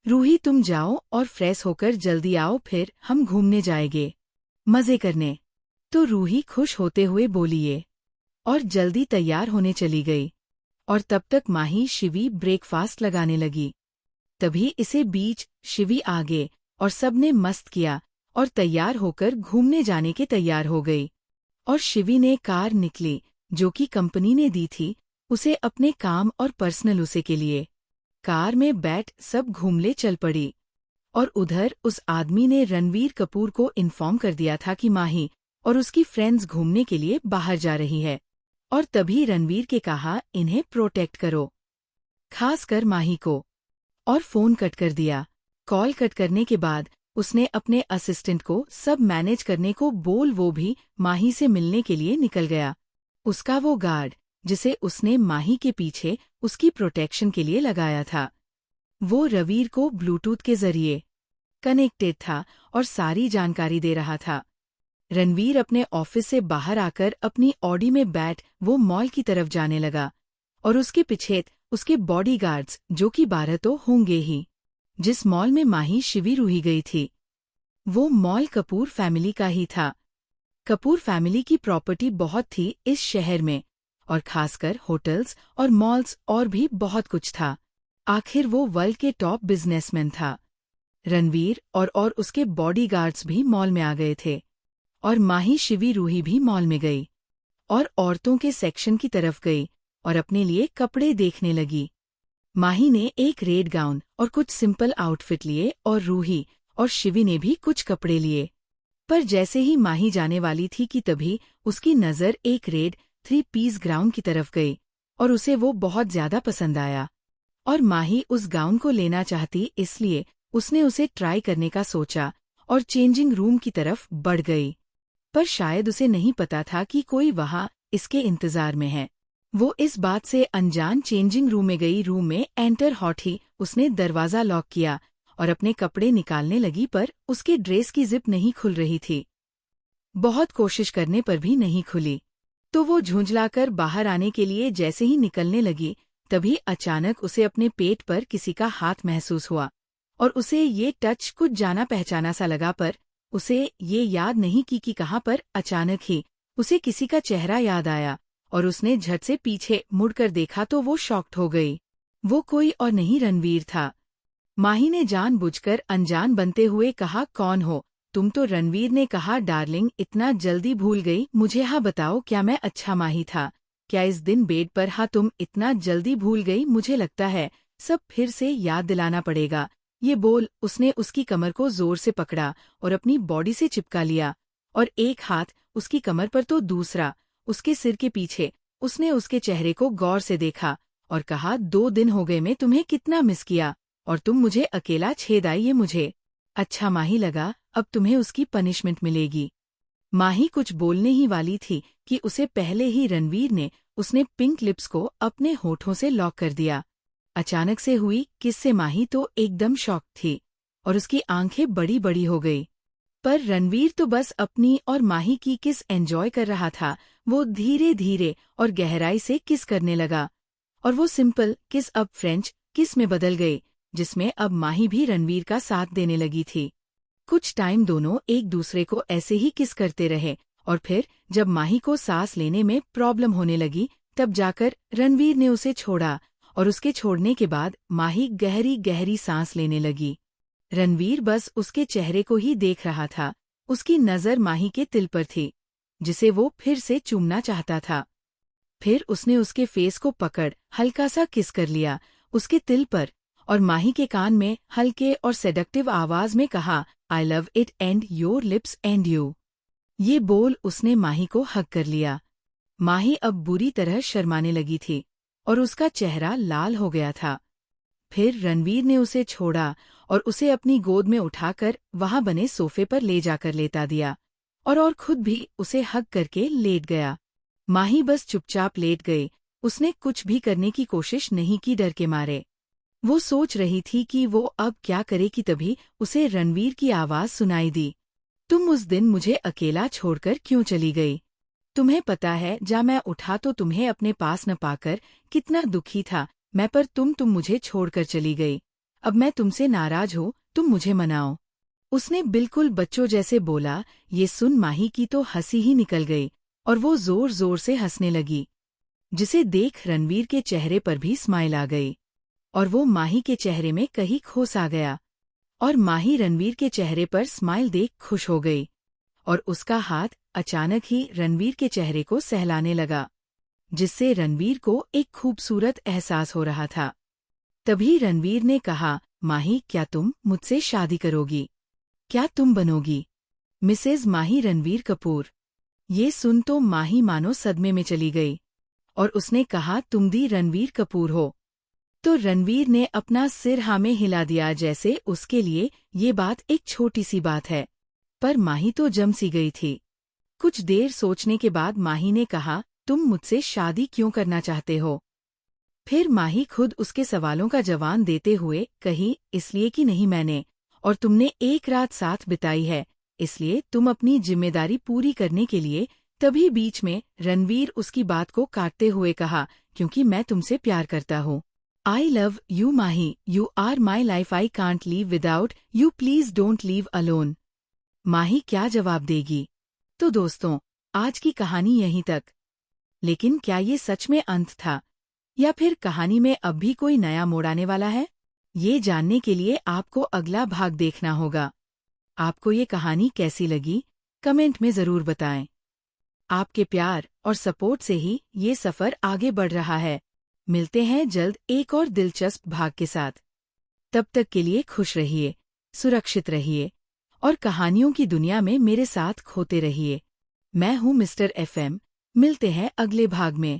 रूही तुम जाओ और फ्रेश होकर जल्दी आओ, फिर हम घूमने जाएंगे मजे करने। तो रूही खुश होते हुए बोलिए और जल्दी तैयार होने चली गई। और तब तक माही शिवी ब्रेकफास्ट लगाने लगी। तभी इसे बीच शिवी आ गए और सबने मस्त किया और तैयार होकर घूमने जाने के तैयार हो गई। और शिवी ने कार निकली जो कि कंपनी ने दी थी उसे अपने काम और पर्सनल उसे के लिए। कार में बैठ सब घूमने चल पड़ी। और उधर उस आदमी ने रणवीर कपूर को इन्फॉर्म कर दिया था कि माही और उसकी फ्रेंड्स घूमने के लिए बाहर जा रही है। और तभी रणवीर के कहा इन्हें प्रोटेक्ट करो, खासकर माही को। और फोन कट कर दिया। कॉल कट करने के बाद उसने अपने असिस्टेंट को सब मैनेज करने को बोल वो भी माही से मिलने के लिए निकल गया। उसका वो गार्ड जिसे उसने माही के पीछे उसकी प्रोटेक्शन के लिए लगाया था, वो रणवीर को ब्लूटूथ के जरिए कनेक्टेड था और सारी जानकारी दे रहा था। रणवीर अपने ऑफिस से बाहर आकर अपनी ऑडी में बैठ वो मॉल की तरफ जाने लगा। और उसके पीछे उसके बॉडीगार्ड्स जो कि 12 तो होंगे ही। जिस मॉल में माही शिवी रूही गई थी वो मॉल कपूर फैमिली का ही था। कपूर फैमिली की प्रॉपर्टी बहुत थी इस शहर में, और खासकर होटल्स और मॉल्स और भी बहुत कुछ था। आखिर वो वर्ल्ड के टॉप बिजनेसमैन था। रणवीर और उसके बॉडीगार्ड्स भी मॉल में आ गए थे। और माही शिवी रूही भी मॉल में गई और औरतों के सेक्शन की तरफ गई और अपने लिए कपड़े देखने लगी। माही ने एक रेड गाउन और कुछ सिंपल आउटफिट लिए और रूही और शिवी ने भी कुछ कपड़े लिए। पर जैसे ही माही जाने वाली थी कि तभी उसकी नज़र एक रेड 3 पीस गाउन की तरफ गई और उसे वो बहुत ज्यादा पसंद आया। और माही उस गाउन को लेना चाहती इसलिए उसने उसे ट्राई करने का सोचा और चेंजिंग रूम की तरफ बढ़ गई। पर शायद उसे नहीं पता था कि कोई वहां इसके इंतजार में है। वो इस बात से अनजान चेंजिंग रूम में गई। रूम में एंटर हॉट ही उसने दरवाजा लॉक किया और अपने कपड़े निकालने लगी, पर उसके ड्रेस की जिप नहीं खुल रही थी। बहुत कोशिश करने पर भी नहीं खुली। तो वो झुंझलाकर बाहर आने के लिए जैसे ही निकलने लगी तभी अचानक उसे अपने पेट पर किसी का हाथ महसूस हुआ। और उसे ये टच कुछ जाना पहचाना सा लगा, पर उसे ये याद नहीं कि कहाँ पर। अचानक ही उसे किसी का चेहरा याद आया और उसने झट से पीछे मुड़कर देखा तो वो शॉक्ड हो गई। वो कोई और नहीं रणवीर था। माही ने जानबूझकर अनजान बनते हुए कहा, कौन हो तुम? तो रणवीर ने कहा, डार्लिंग इतना जल्दी भूल गई मुझे? हाँ बताओ, क्या मैं अच्छा माही था क्या इस दिन बेड पर? हाँ तुम इतना जल्दी भूल गई, मुझे लगता है सब फिर से याद दिलाना पड़ेगा। ये बोल उसने उसकी कमर को जोर से पकड़ा और अपनी बॉडी से चिपका लिया। और एक हाथ उसकी कमर पर तो दूसरा उसके सिर के पीछे। उसने उसके चेहरे को गौर से देखा और कहा, 2 दिन हो गए मैं तुम्हें कितना मिस किया और तुम मुझे अकेला छेद आई। ये मुझे अच्छा माही लगा, अब तुम्हें उसकी पनिशमेंट मिलेगी। माही कुछ बोलने ही वाली थी कि उसे पहले ही रणवीर ने उसने पिंक लिप्स को अपने होठों से लॉक कर दिया। अचानक से हुई किस से माही तो एकदम शॉक थी और उसकी आंखें बड़ी बड़ी हो गई। पर रणवीर तो बस अपनी और माही की किस एंजॉय कर रहा था। वो धीरे धीरे और गहराई से किस करने लगा और वो सिंपल किस अब फ्रेंच किस में बदल गई, जिसमें अब माही भी रणवीर का साथ देने लगी थी। कुछ टाइम दोनों एक दूसरे को ऐसे ही किस करते रहे और फिर जब माही को सांस लेने में प्रॉब्लम होने लगी तब जाकर रणवीर ने उसे छोड़ा और उसके छोड़ने के बाद माही गहरी गहरी सांस लेने लगी। रणवीर बस उसके चेहरे को ही देख रहा था। उसकी नज़र माही के तिल पर थी जिसे वो फिर से चूमना चाहता था। फिर उसने उसके फेस को पकड़ हल्का सा किस कर लिया उसके तिल पर और माही के कान में हल्के और सेडक्टिव आवाज में कहा, I love it and your lips and you. ये बोल उसने माही को हग कर लिया। माही अब बुरी तरह शर्माने लगी थी और उसका चेहरा लाल हो गया था। फिर रणवीर ने उसे छोड़ा और उसे अपनी गोद में उठाकर वहां बने सोफे पर ले जाकर लेटा दिया और खुद भी उसे हग करके लेट गया। माही बस चुपचाप लेट गई। उसने कुछ भी करने की कोशिश नहीं की डर के मारे। वो सोच रही थी कि वो अब क्या करे कि तभी उसे रणवीर की आवाज सुनाई दी, तुम उस दिन मुझे अकेला छोड़कर क्यों चली गई? तुम्हें पता है जब मैं उठा तो तुम्हें अपने पास न पाकर कितना दुखी था मैं, पर तुम मुझे छोड़कर चली गई। अब मैं तुमसे नाराज हूँ, तुम मुझे मनाओ। उसने बिल्कुल बच्चों जैसे बोला। ये सुन माही की तो हंसी ही निकल गई और वो जोर जोर से हंसने लगी, जिसे देख रणवीर के चेहरे पर भी स्माइल आ गई और वो माही के चेहरे में कहीं खोस आ गया। और माही रणवीर के चेहरे पर स्माइल देख खुश हो गई और उसका हाथ अचानक ही रणवीर के चेहरे को सहलाने लगा, जिससे रणवीर को एक खूबसूरत एहसास हो रहा था। तभी रणवीर ने कहा, माही क्या तुम मुझसे शादी करोगी? क्या तुम बनोगी मिसेज माही रणवीर कपूर? ये सुन तो माही मानो सदमे में चली गई और उसने कहा, तुम दी रणवीर कपूर हो? तो रणवीर ने अपना सिर हाँ में हिला दिया, जैसे उसके लिए ये बात एक छोटी सी बात है। पर माही तो जम सी गई थी। कुछ देर सोचने के बाद माही ने कहा, तुम मुझसे शादी क्यों करना चाहते हो? फिर माही खुद उसके सवालों का जवाब देते हुए कही, इसलिए कि नहीं मैंने और तुमने एक रात साथ बिताई है, इसलिए तुम अपनी जिम्मेदारी पूरी करने के लिए। तभी बीच में रणवीर उसकी बात को काटते हुए कहा, क्योंकि मैं तुमसे प्यार करता हूँ। I love you Mahi, you are my life, I can't live without you, please don't leave alone. Mahi क्या जवाब देगी? तो दोस्तों, आज की कहानी यहीं तक। लेकिन क्या ये सच में अंत था, या फिर कहानी में अब भी कोई नया मोड़ आने वाला है? ये जानने के लिए आपको अगला भाग देखना होगा। आपको ये कहानी कैसी लगी, कमेंट में जरूर बताएं। आपके प्यार और सपोर्ट से ही ये सफर आगे बढ़ रहा है। मिलते हैं जल्द एक और दिलचस्प भाग के साथ। तब तक के लिए खुश रहिए, सुरक्षित रहिए और कहानियों की दुनिया में मेरे साथ खोते रहिए। मैं हूँ मिस्टर FM। मिलते हैं अगले भाग में।